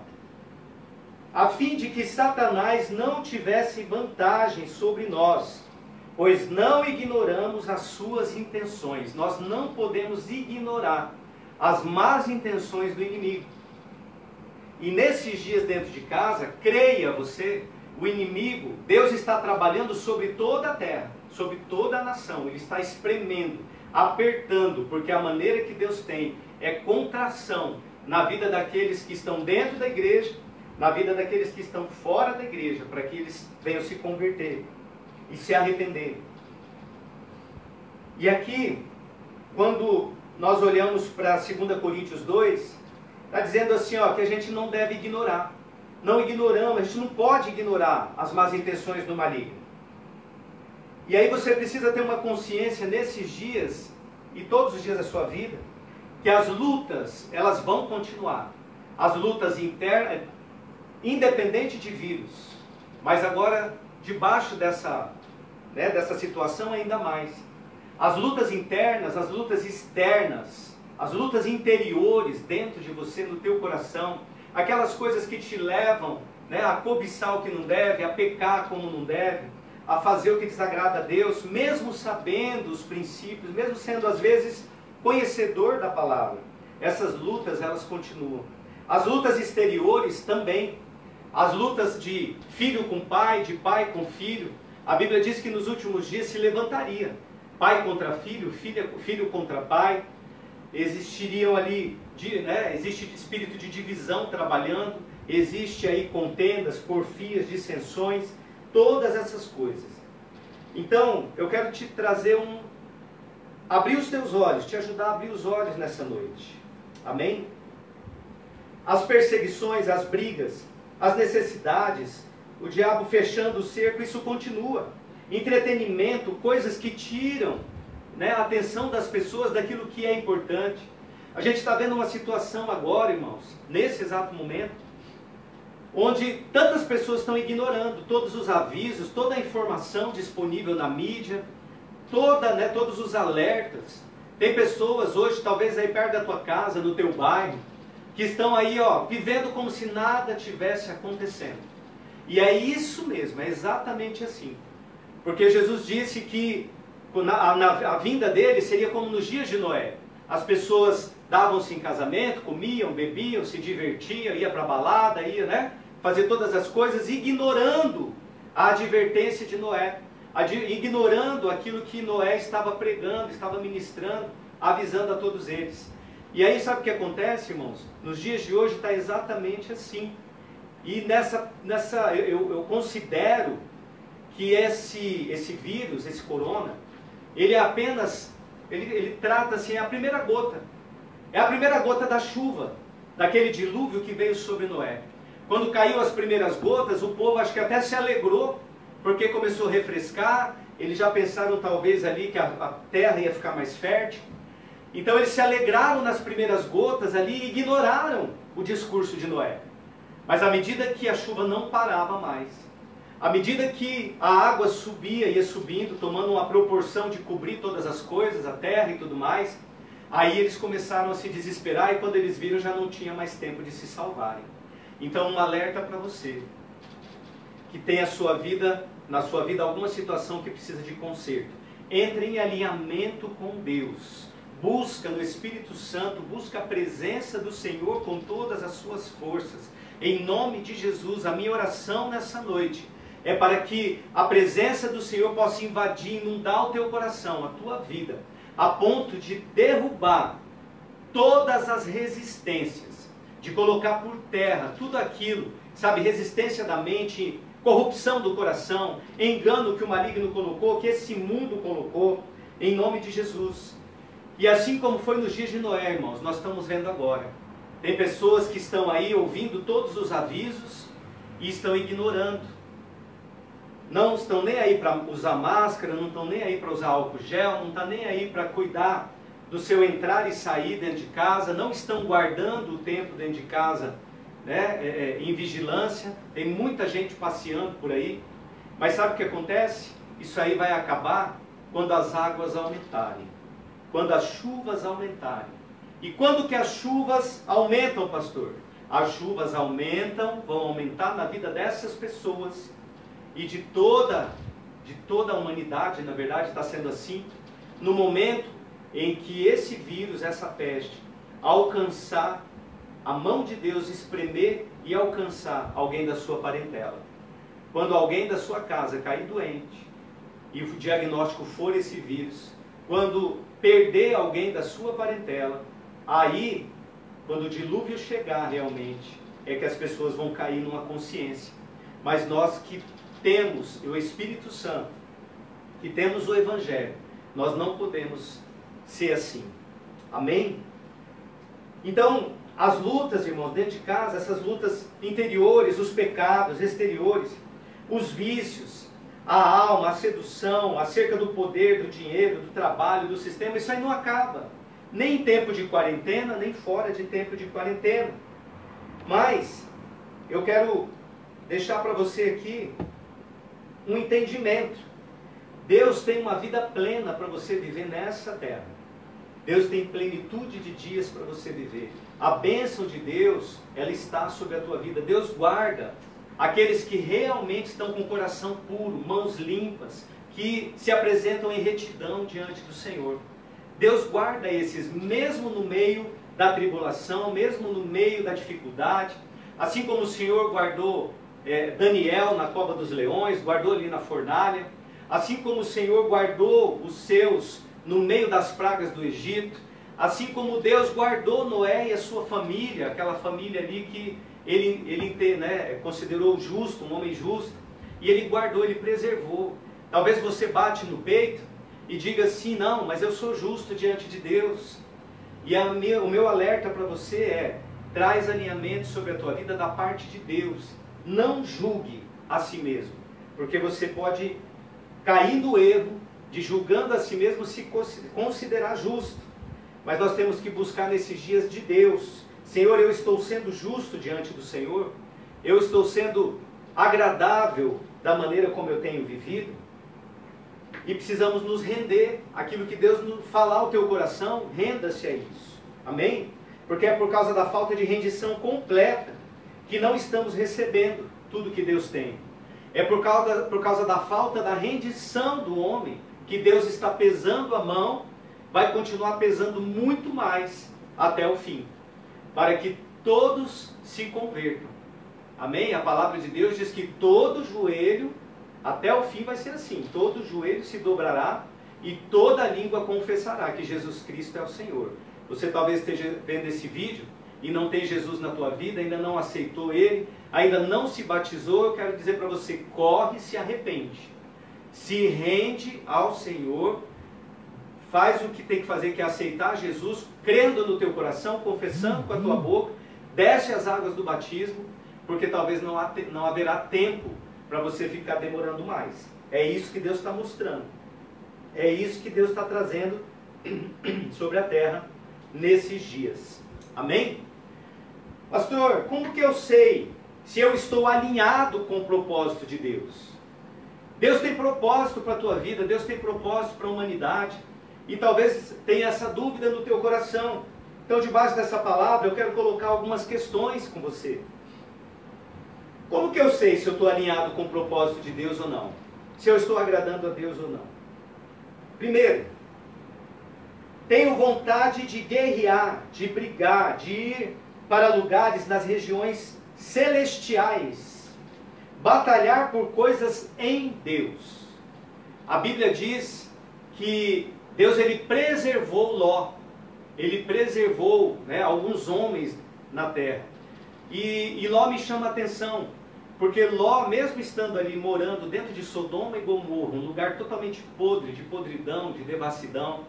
a fim de que Satanás não tivesse vantagem sobre nós, pois não ignoramos as suas intenções. Nós não podemos ignorar as más intenções do inimigo. E nesses dias dentro de casa, creia você, o inimigo, Deus está trabalhando sobre toda a terra, sobre toda a nação. Ele está espremendo, apertando, porque a maneira que Deus tem é contração na vida daqueles que estão dentro da igreja, na vida daqueles que estão fora da igreja, para que eles venham se converter e se arrepender. E aqui, quando nós olhamos para 2 Coríntios 2, está dizendo assim, ó, que a gente não deve ignorar. Não ignoramos, a gente não pode ignorar as más intenções do maligno. E aí você precisa ter uma consciência nesses dias, e todos os dias da sua vida, que as lutas, elas vão continuar. As lutas internas, independente de vírus, mas agora, debaixo dessa situação ainda mais. As lutas internas, as lutas externas, as lutas interiores dentro de você, no teu coração, aquelas coisas que te levam, né, a cobiçar o que não deve, a pecar como não deve, a fazer o que desagrada a Deus, mesmo sabendo os princípios, mesmo sendo às vezes conhecedor da palavra. Essas lutas, elas continuam. As lutas exteriores também. As lutas de filho com pai, de pai com filho. A Bíblia diz que nos últimos dias se levantaria pai contra filho, filho contra pai. Existiriam ali, existe espírito de divisão trabalhando, existe aí contendas, porfias, dissensões, todas essas coisas. Então, eu quero te trazer abrir os teus olhos, te ajudar a abrir os olhos nessa noite. Amém? As perseguições, as brigas, as necessidades, o diabo fechando o cerco, isso continua. Entretenimento, coisas que tiram, né, a atenção das pessoas daquilo que é importante. A gente está vendo uma situação agora, irmãos, nesse exato momento, onde tantas pessoas estão ignorando todos os avisos, toda a informação disponível na mídia, todos os alertas. Tem pessoas hoje, talvez aí perto da tua casa, no teu bairro, que estão aí, ó, vivendo como se nada tivesse acontecendo. E é isso mesmo, é exatamente assim. Porque Jesus disse que a vinda dele seria como nos dias de Noé. As pessoas davam-se em casamento, comiam, bebiam, se divertiam, ia para a balada, ia, né, fazer todas as coisas, ignorando a advertência de Noé. ignorando aquilo que Noé estava pregando, estava ministrando, avisando a todos eles. E aí sabe o que acontece, irmãos? Nos dias de hoje está exatamente assim. E eu considero que esse vírus, esse corona, ele é apenas, ele trata assim, é a primeira gota. É a primeira gota da chuva, daquele dilúvio que veio sobre Noé. Quando caiu as primeiras gotas, o povo acho que até se alegrou, porque começou a refrescar, eles já pensaram talvez ali que a terra ia ficar mais fértil. Então eles se alegraram nas primeiras gotas ali e ignoraram o discurso de Noé. Mas à medida que a chuva não parava mais, à medida que a água subia, ia subindo, tomando uma proporção de cobrir todas as coisas, a terra e tudo mais, aí eles começaram a se desesperar e quando eles viram já não tinha mais tempo de se salvarem. Então um alerta para você, que tem na sua vida alguma situação que precisa de conserto. Entre em alinhamento com Deus. Busca no Espírito Santo, busca a presença do Senhor com todas as suas forças. Em nome de Jesus, a minha oração nessa noite é para que a presença do Senhor possa invadir, inundar o teu coração, a tua vida, a ponto de derrubar todas as resistências, de colocar por terra tudo aquilo, sabe, resistência da mente, corrupção do coração, engano que o maligno colocou, que esse mundo colocou, em nome de Jesus. E assim como foi nos dias de Noé, irmãos, nós estamos vendo agora. Tem pessoas que estão aí ouvindo todos os avisos e estão ignorando. Não estão nem aí para usar máscara, não estão nem aí para usar álcool gel, não estão nem aí para cuidar do seu entrar e sair dentro de casa, não estão guardando o tempo dentro de casa, né, em vigilância. Tem muita gente passeando por aí. Mas sabe o que acontece? Isso aí vai acabar quando as águas aumentarem. Quando as chuvas aumentarem. E quando que as chuvas aumentam, pastor? As chuvas aumentam, vão aumentar na vida dessas pessoas e de toda a humanidade, na verdade está sendo assim, no momento em que esse vírus, essa peste, alcançar a mão de Deus, espremer e alcançar alguém da sua parentela. Quando alguém da sua casa cair doente e o diagnóstico for esse vírus, quando perder alguém da sua parentela, aí, quando o dilúvio chegar realmente, é que as pessoas vão cair numa consciência. Mas nós que temos o Espírito Santo, que temos o Evangelho, nós não podemos ser assim. Amém? Então, as lutas, irmãos, dentro de casa, essas lutas interiores, os pecados exteriores, os vícios, a alma, a sedução, acerca do poder, do dinheiro, do trabalho, do sistema, isso aí não acaba. Nem em tempo de quarentena, nem fora de tempo de quarentena. Mas, eu quero deixar para você aqui um entendimento. Deus tem uma vida plena para você viver nessa terra. Deus tem plenitude de dias para você viver. A bênção de Deus, ela está sobre a tua vida. Deus guarda aqueles que realmente estão com o coração puro, mãos limpas, que se apresentam em retidão diante do Senhor. Deus guarda esses, mesmo no meio da tribulação, mesmo no meio da dificuldade. Assim como o Senhor guardou Daniel na cova dos leões, guardou ali na fornalha. Assim como o Senhor guardou os seus no meio das pragas do Egito. Assim como Deus guardou Noé e a sua família, aquela família ali que ele considerou justo, um homem justo, e ele guardou, ele preservou. Talvez você bate no peito e diga assim, não, mas eu sou justo diante de Deus. E o meu alerta para você é, traz alinhamento sobre a tua vida da parte de Deus. Não julgue a si mesmo, porque você pode cair no erro de julgando a si mesmo se considerar justo. Mas nós temos que buscar nesses dias de Deus. Senhor, eu estou sendo justo diante do Senhor? Eu estou sendo agradável da maneira como eu tenho vivido? E precisamos nos render àquilo que Deus nos falar ao teu coração, renda-se a isso. Amém? Porque é por causa da falta de rendição completa que não estamos recebendo tudo que Deus tem. É por causa da falta da rendição do homem que Deus está pesando a mão, vai continuar pesando muito mais até o fim, para que todos se convertam. Amém? A palavra de Deus diz que todo joelho Até o fim vai ser assim. Todo joelho se dobrará e toda língua confessará que Jesus Cristo é o Senhor. Você talvez esteja vendo esse vídeo e não tem Jesus na tua vida, ainda não aceitou Ele, ainda não se batizou. Eu quero dizer para você, corre e se arrepende. Se rende ao Senhor, faz o que tem que fazer, que é aceitar Jesus, crendo no teu coração, confessando com a tua boca, desce as águas do batismo, porque talvez não haverá tempo para você ficar demorando mais. É isso que Deus está mostrando. É isso que Deus está trazendo sobre a terra nesses dias. Amém? Pastor, como que eu sei se eu estou alinhado com o propósito de Deus? Deus tem propósito para a tua vida, Deus tem propósito para a humanidade, e talvez tenha essa dúvida no teu coração. Então, debaixo dessa palavra, eu quero colocar algumas questões com você. Como que eu sei se eu estou alinhado com o propósito de Deus ou não? Se eu estou agradando a Deus ou não? Primeiro, tenho vontade de guerrear, de brigar, de ir para lugares nas regiões celestiais, batalhar por coisas em Deus. A Bíblia diz que Deus ele preservou Ló, ele preservou, né, alguns homens na terra. E Ló me chama a atenção, porque Ló, mesmo estando ali morando dentro de Sodoma e Gomorra, um lugar totalmente podre, de podridão, de devassidão,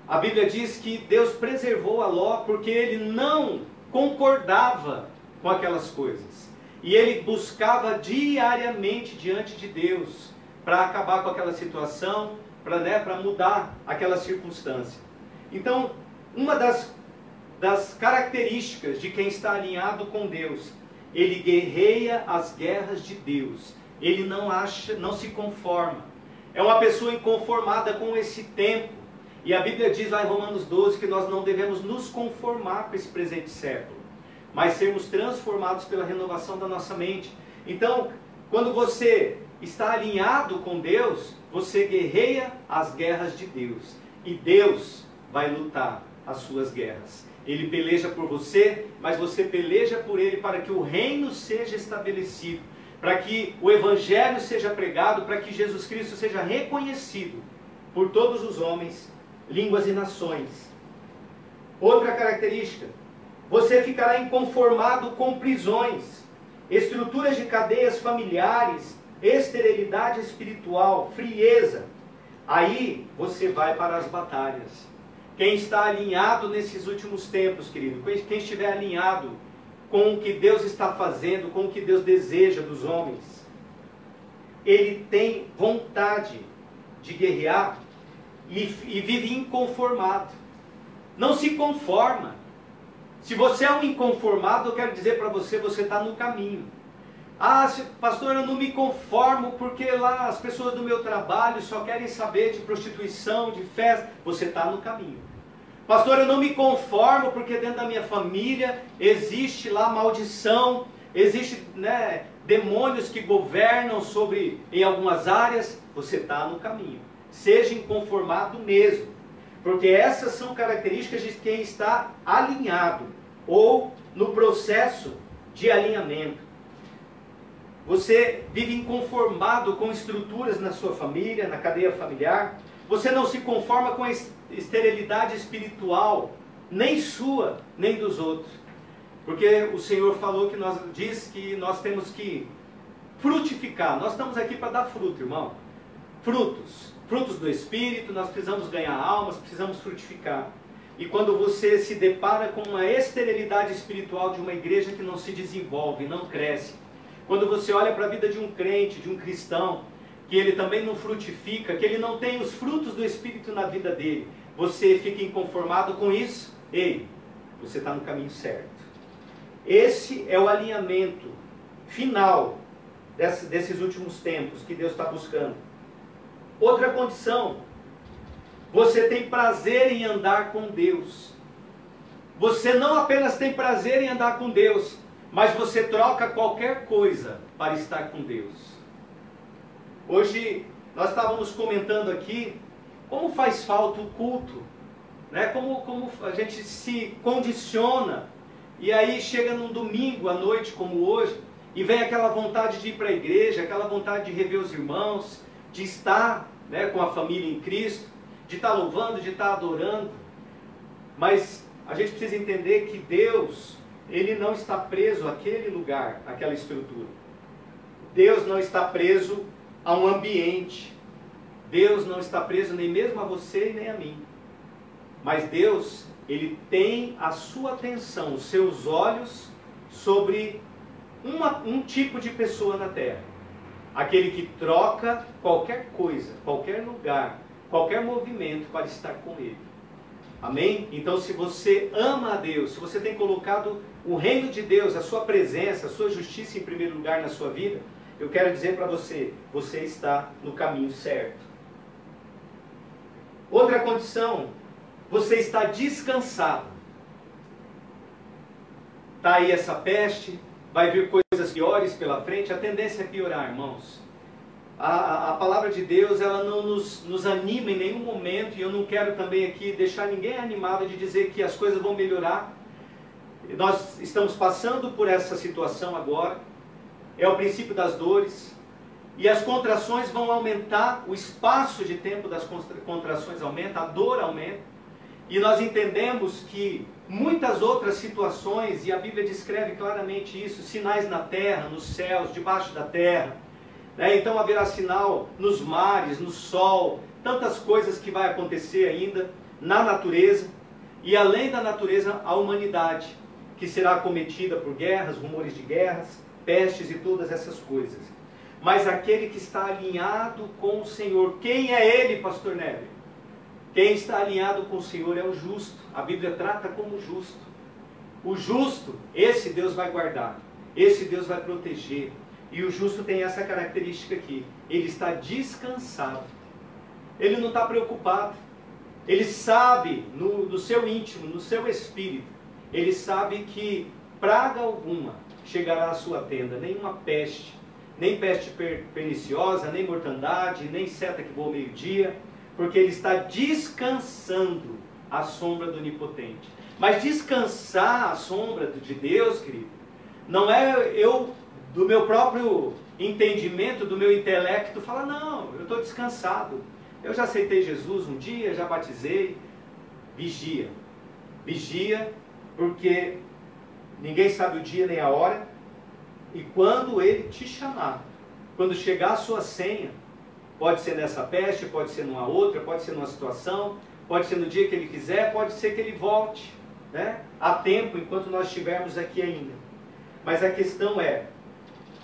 a Bíblia diz que Deus preservou a Ló porque ele não concordava com aquelas coisas. E ele buscava diariamente diante de Deus para acabar com aquela situação, para mudar aquela circunstância. Então, uma das características de quem está alinhado com Deus, ele guerreia as guerras de Deus. Ele não se conforma. É uma pessoa inconformada com esse tempo. E a Bíblia diz lá em Romanos 12 que nós não devemos nos conformar com esse presente século, mas sermos transformados pela renovação da nossa mente. Então, quando você está alinhado com Deus, você guerreia as guerras de Deus. E Deus vai lutar as suas guerras. Ele peleja por você, mas você peleja por Ele para que o reino seja estabelecido, para que o Evangelho seja pregado, para que Jesus Cristo seja reconhecido por todos os homens, línguas e nações. Outra característica, você ficará inconformado com prisões, estruturas de cadeias familiares, esterilidade espiritual, frieza. Aí você vai para as batalhas. Quem está alinhado nesses últimos tempos, querido, quem estiver alinhado com o que Deus está fazendo, com o que Deus deseja dos homens, ele tem vontade de guerrear e vive inconformado. Não se conforma. Se você é um inconformado, eu quero dizer para você, você está no caminho. Ah, pastor, eu não me conformo porque lá as pessoas do meu trabalho só querem saber de prostituição, de festa. Você está no caminho. Pastor, eu não me conformo porque dentro da minha família existe lá maldição, existe, né, demônios que governam em algumas áreas. Você está no caminho. Seja inconformado mesmo, porque essas são características de quem está alinhado ou no processo de alinhamento. Você vive inconformado com estruturas na sua família, na cadeia familiar. Você não se conforma com a esterilidade espiritual, nem sua, nem dos outros. Porque o Senhor falou diz que nós temos que frutificar. Nós estamos aqui para dar fruto, irmão. Frutos do Espírito, nós precisamos ganhar almas, precisamos frutificar. E quando você se depara com uma esterilidade espiritual de uma igreja que não se desenvolve, não cresce, quando você olha para a vida de um crente, de um cristão, que ele também não frutifica, que ele não tem os frutos do Espírito na vida dele, você fica inconformado com isso, ei, você está no caminho certo. Esse é o alinhamento final desses últimos tempos que Deus está buscando. Outra condição, você tem prazer em andar com Deus. Você não apenas tem prazer em andar com Deus, mas você troca qualquer coisa para estar com Deus. Hoje nós estávamos comentando aqui como faz falta o culto, né? Como a gente se condiciona, e aí chega num domingo à noite como hoje, e vem aquela vontade de ir para a igreja, aquela vontade de rever os irmãos, de estar, né, com a família em Cristo, de estar louvando, de estar adorando. Mas a gente precisa entender que Deus, Ele não está preso àquele lugar, àquela estrutura. Deus não está preso a um ambiente. Deus não está preso nem mesmo a você e nem a mim. Mas Deus, Ele tem a sua atenção, os seus olhos sobre um tipo de pessoa na terra. Aquele que troca qualquer coisa, qualquer lugar, qualquer movimento para estar com Ele. Amém? Então, se você ama a Deus, se você tem colocado o reino de Deus, a sua presença, a sua justiça em primeiro lugar na sua vida, eu quero dizer para você, você está no caminho certo. Outra condição, você está descansado. Está aí essa peste, vai vir coisas piores pela frente, a tendência é piorar, irmãos. A palavra de Deus, ela não nos anima em nenhum momento, e eu não quero também aqui deixar ninguém animado de dizer que as coisas vão melhorar. Nós estamos passando por essa situação agora, é o princípio das dores, e as contrações vão aumentar, o espaço de tempo das contrações aumenta, a dor aumenta, e nós entendemos que muitas outras situações, e a Bíblia descreve claramente isso, sinais na terra, nos céus, debaixo da terra, né? Então haverá sinal nos mares, no sol, tantas coisas que vai acontecer ainda na natureza, e além da natureza, a humanidade, que será acometida por guerras, rumores de guerras, pestes e todas essas coisas. Mas aquele que está alinhado com o Senhor, quem é ele, pastor Neves? Quem está alinhado com o Senhor é o justo. A Bíblia trata como justo. O justo, esse Deus vai guardar, esse Deus vai proteger. E o justo tem essa característica aqui, ele está descansado. Ele não está preocupado. Ele sabe, no seu íntimo, no seu espírito, ele sabe que praga alguma chegará à sua tenda, nenhuma peste, nem peste perniciosa, nem mortandade, nem seta que voa ao meio-dia, porque ele está descansando à sombra do Onipotente. Mas descansar à sombra de Deus, querido, não é eu, do meu próprio entendimento, do meu intelecto, falar, não, eu estou descansado. Eu já aceitei Jesus um dia, já batizei. Vigia. Vigia, porque ninguém sabe o dia nem a hora. E quando Ele te chamar, quando chegar a sua senha, pode ser nessa peste, pode ser numa outra, pode ser numa situação, pode ser no dia que Ele quiser, pode ser que Ele volte, né? Há tempo enquanto nós estivermos aqui ainda. Mas a questão é,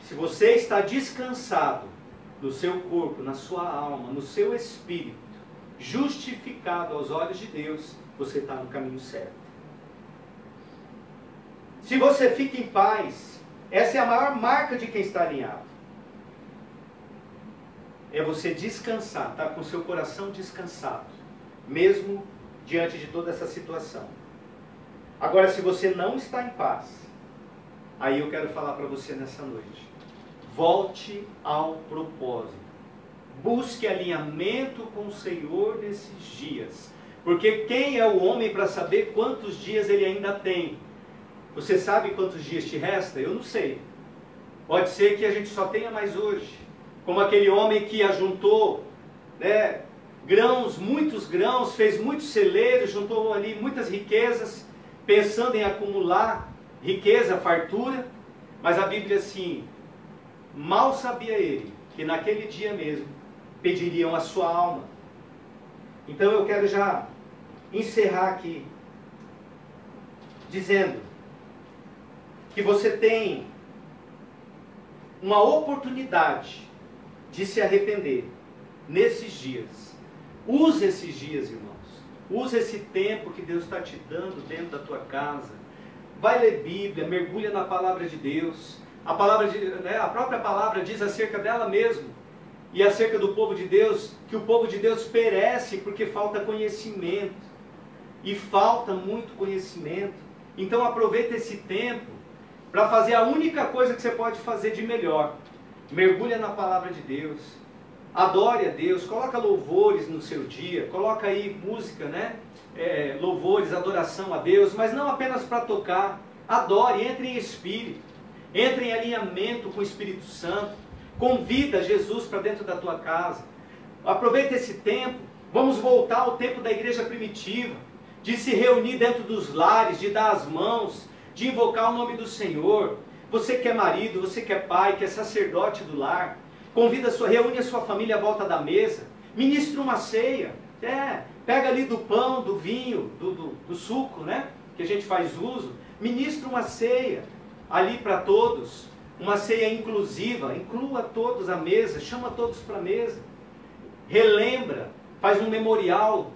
se você está descansado no seu corpo, na sua alma, no seu espírito, justificado aos olhos de Deus, você está no caminho certo. Se você fica em paz, essa é a maior marca de quem está alinhado. É você descansar, estar com o seu coração descansado, mesmo diante de toda essa situação. Agora, se você não está em paz, aí eu quero falar para você nessa noite. Volte ao propósito. Busque alinhamento com o Senhor nesses dias. Porque quem é o homem para saber quantos dias ele ainda tem? Você sabe quantos dias te resta? Eu não sei. Pode ser que a gente só tenha mais hoje. Como aquele homem que ajuntou, né, grãos, muitos grãos, fez muitos celeiros, juntou ali muitas riquezas, pensando em acumular riqueza, fartura. Mas a Bíblia assim, mal sabia ele que naquele dia mesmo pediriam a sua alma. Então eu quero já encerrar aqui dizendo que você tem uma oportunidade de se arrepender nesses dias. Use esses dias, irmãos. Use esse tempo que Deus está te dando dentro da tua casa. Vai ler Bíblia, mergulha na palavra de Deus. A própria palavra diz acerca dela mesmo e acerca do povo de Deus, que o povo de Deus perece porque falta conhecimento. E falta muito conhecimento. Então aproveita esse tempo para fazer a única coisa que você pode fazer de melhor. Mergulha na palavra de Deus. Adore a Deus. Coloca louvores no seu dia. Coloca aí música, né? Louvores, adoração a Deus. Mas não apenas para tocar. Adore, entre em espírito. Entra em alinhamento com o Espírito Santo. Convida Jesus para dentro da tua casa. Aproveita esse tempo. Vamos voltar ao tempo da igreja primitiva, de se reunir dentro dos lares, de dar as mãos, de invocar o nome do Senhor. Você que é marido, você que é pai, que é sacerdote do lar, reúne a sua família à volta da mesa, ministra uma ceia. Pega ali do pão, do vinho, do suco, né, que a gente faz uso, ministra uma ceia ali para todos, uma ceia inclusiva, inclua todos à mesa, chama todos para a mesa, relembra, faz um memorial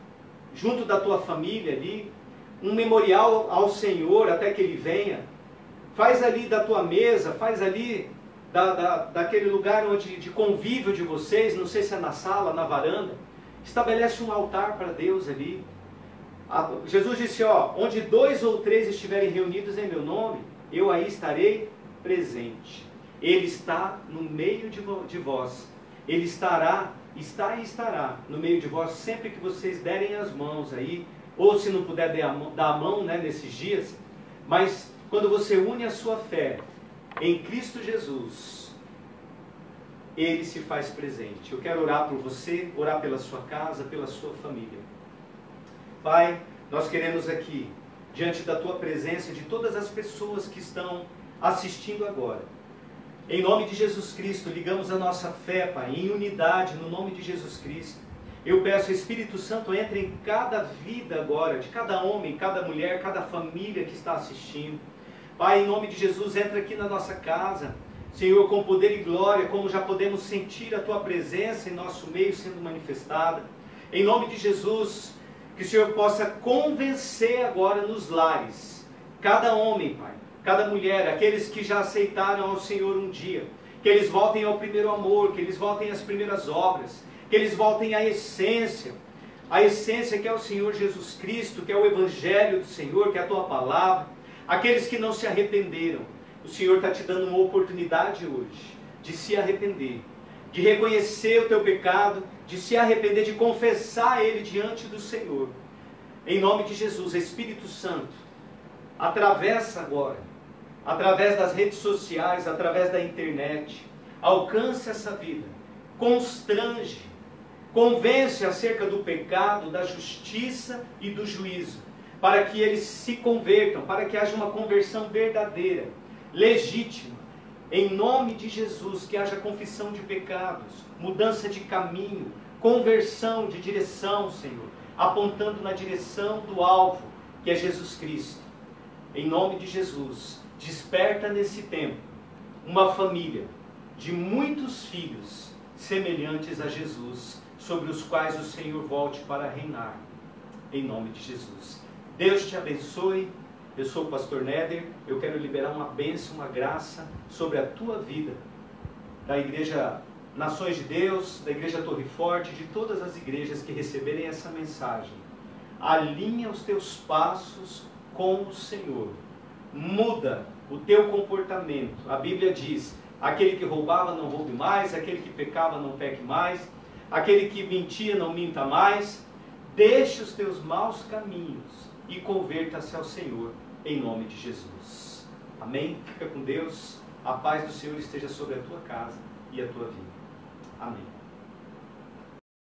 junto da tua família ali, um memorial ao Senhor até que Ele venha, faz ali da tua mesa, faz ali daquele lugar de convívio de vocês, não sei se é na sala, na varanda, estabelece um altar para Deus ali. Jesus disse, onde 2 ou 3 estiverem reunidos em meu nome, eu aí estarei presente. Ele está no meio de vós. Ele está e estará no meio de vós sempre que vocês derem as mãos aí, ou se não puder dar a mão, né, nesses dias, mas quando você une a sua fé em Cristo Jesus, Ele se faz presente. Eu quero orar por você, orar pela sua casa, pela sua família. Pai, nós queremos aqui, diante da Tua presença, de todas as pessoas que estão assistindo agora, em nome de Jesus Cristo, ligamos a nossa fé, Pai, em unidade, no nome de Jesus Cristo. Eu peço, Espírito Santo, entre em cada vida agora, de cada homem, cada mulher, cada família que está assistindo. Pai, em nome de Jesus, entra aqui na nossa casa, Senhor, com poder e glória, como já podemos sentir a Tua presença em nosso meio sendo manifestada. Em nome de Jesus, que o Senhor possa convencer agora nos lares, cada homem, Pai, cada mulher, aqueles que já aceitaram ao Senhor um dia, que eles voltem ao primeiro amor, que eles voltem às primeiras obras, que eles voltem à essência que é o Senhor Jesus Cristo, que é o Evangelho do Senhor, que é a Tua palavra. Aqueles que não se arrependeram, o Senhor está te dando uma oportunidade hoje de se arrepender, de reconhecer o teu pecado, de se arrepender, de confessar ele diante do Senhor. Em nome de Jesus, Espírito Santo, atravessa agora, através das redes sociais, através da internet, alcance essa vida, constrange, convence acerca do pecado, da justiça e do juízo, para que eles se convertam, para que haja uma conversão verdadeira, legítima, em nome de Jesus, que haja confissão de pecados, mudança de caminho, conversão de direção, Senhor, apontando na direção do alvo, que é Jesus Cristo. Em nome de Jesus, desperta nesse tempo uma família de muitos filhos semelhantes a Jesus, sobre os quais o Senhor volte para reinar. Em nome de Jesus. Deus te abençoe. Eu sou o pastor Néder. Eu quero liberar uma bênção, uma graça sobre a tua vida, da Igreja Nações de Deus, da Igreja Torre Forte, de todas as igrejas que receberem essa mensagem. Alinha os teus passos com o Senhor. Muda o teu comportamento. A Bíblia diz, aquele que roubava não roube mais, aquele que pecava não peque mais, aquele que mentia não minta mais. Deixe os teus maus caminhos e converta-se ao Senhor, em nome de Jesus. Amém? Fica com Deus. A paz do Senhor esteja sobre a tua casa e a tua vida. Amém.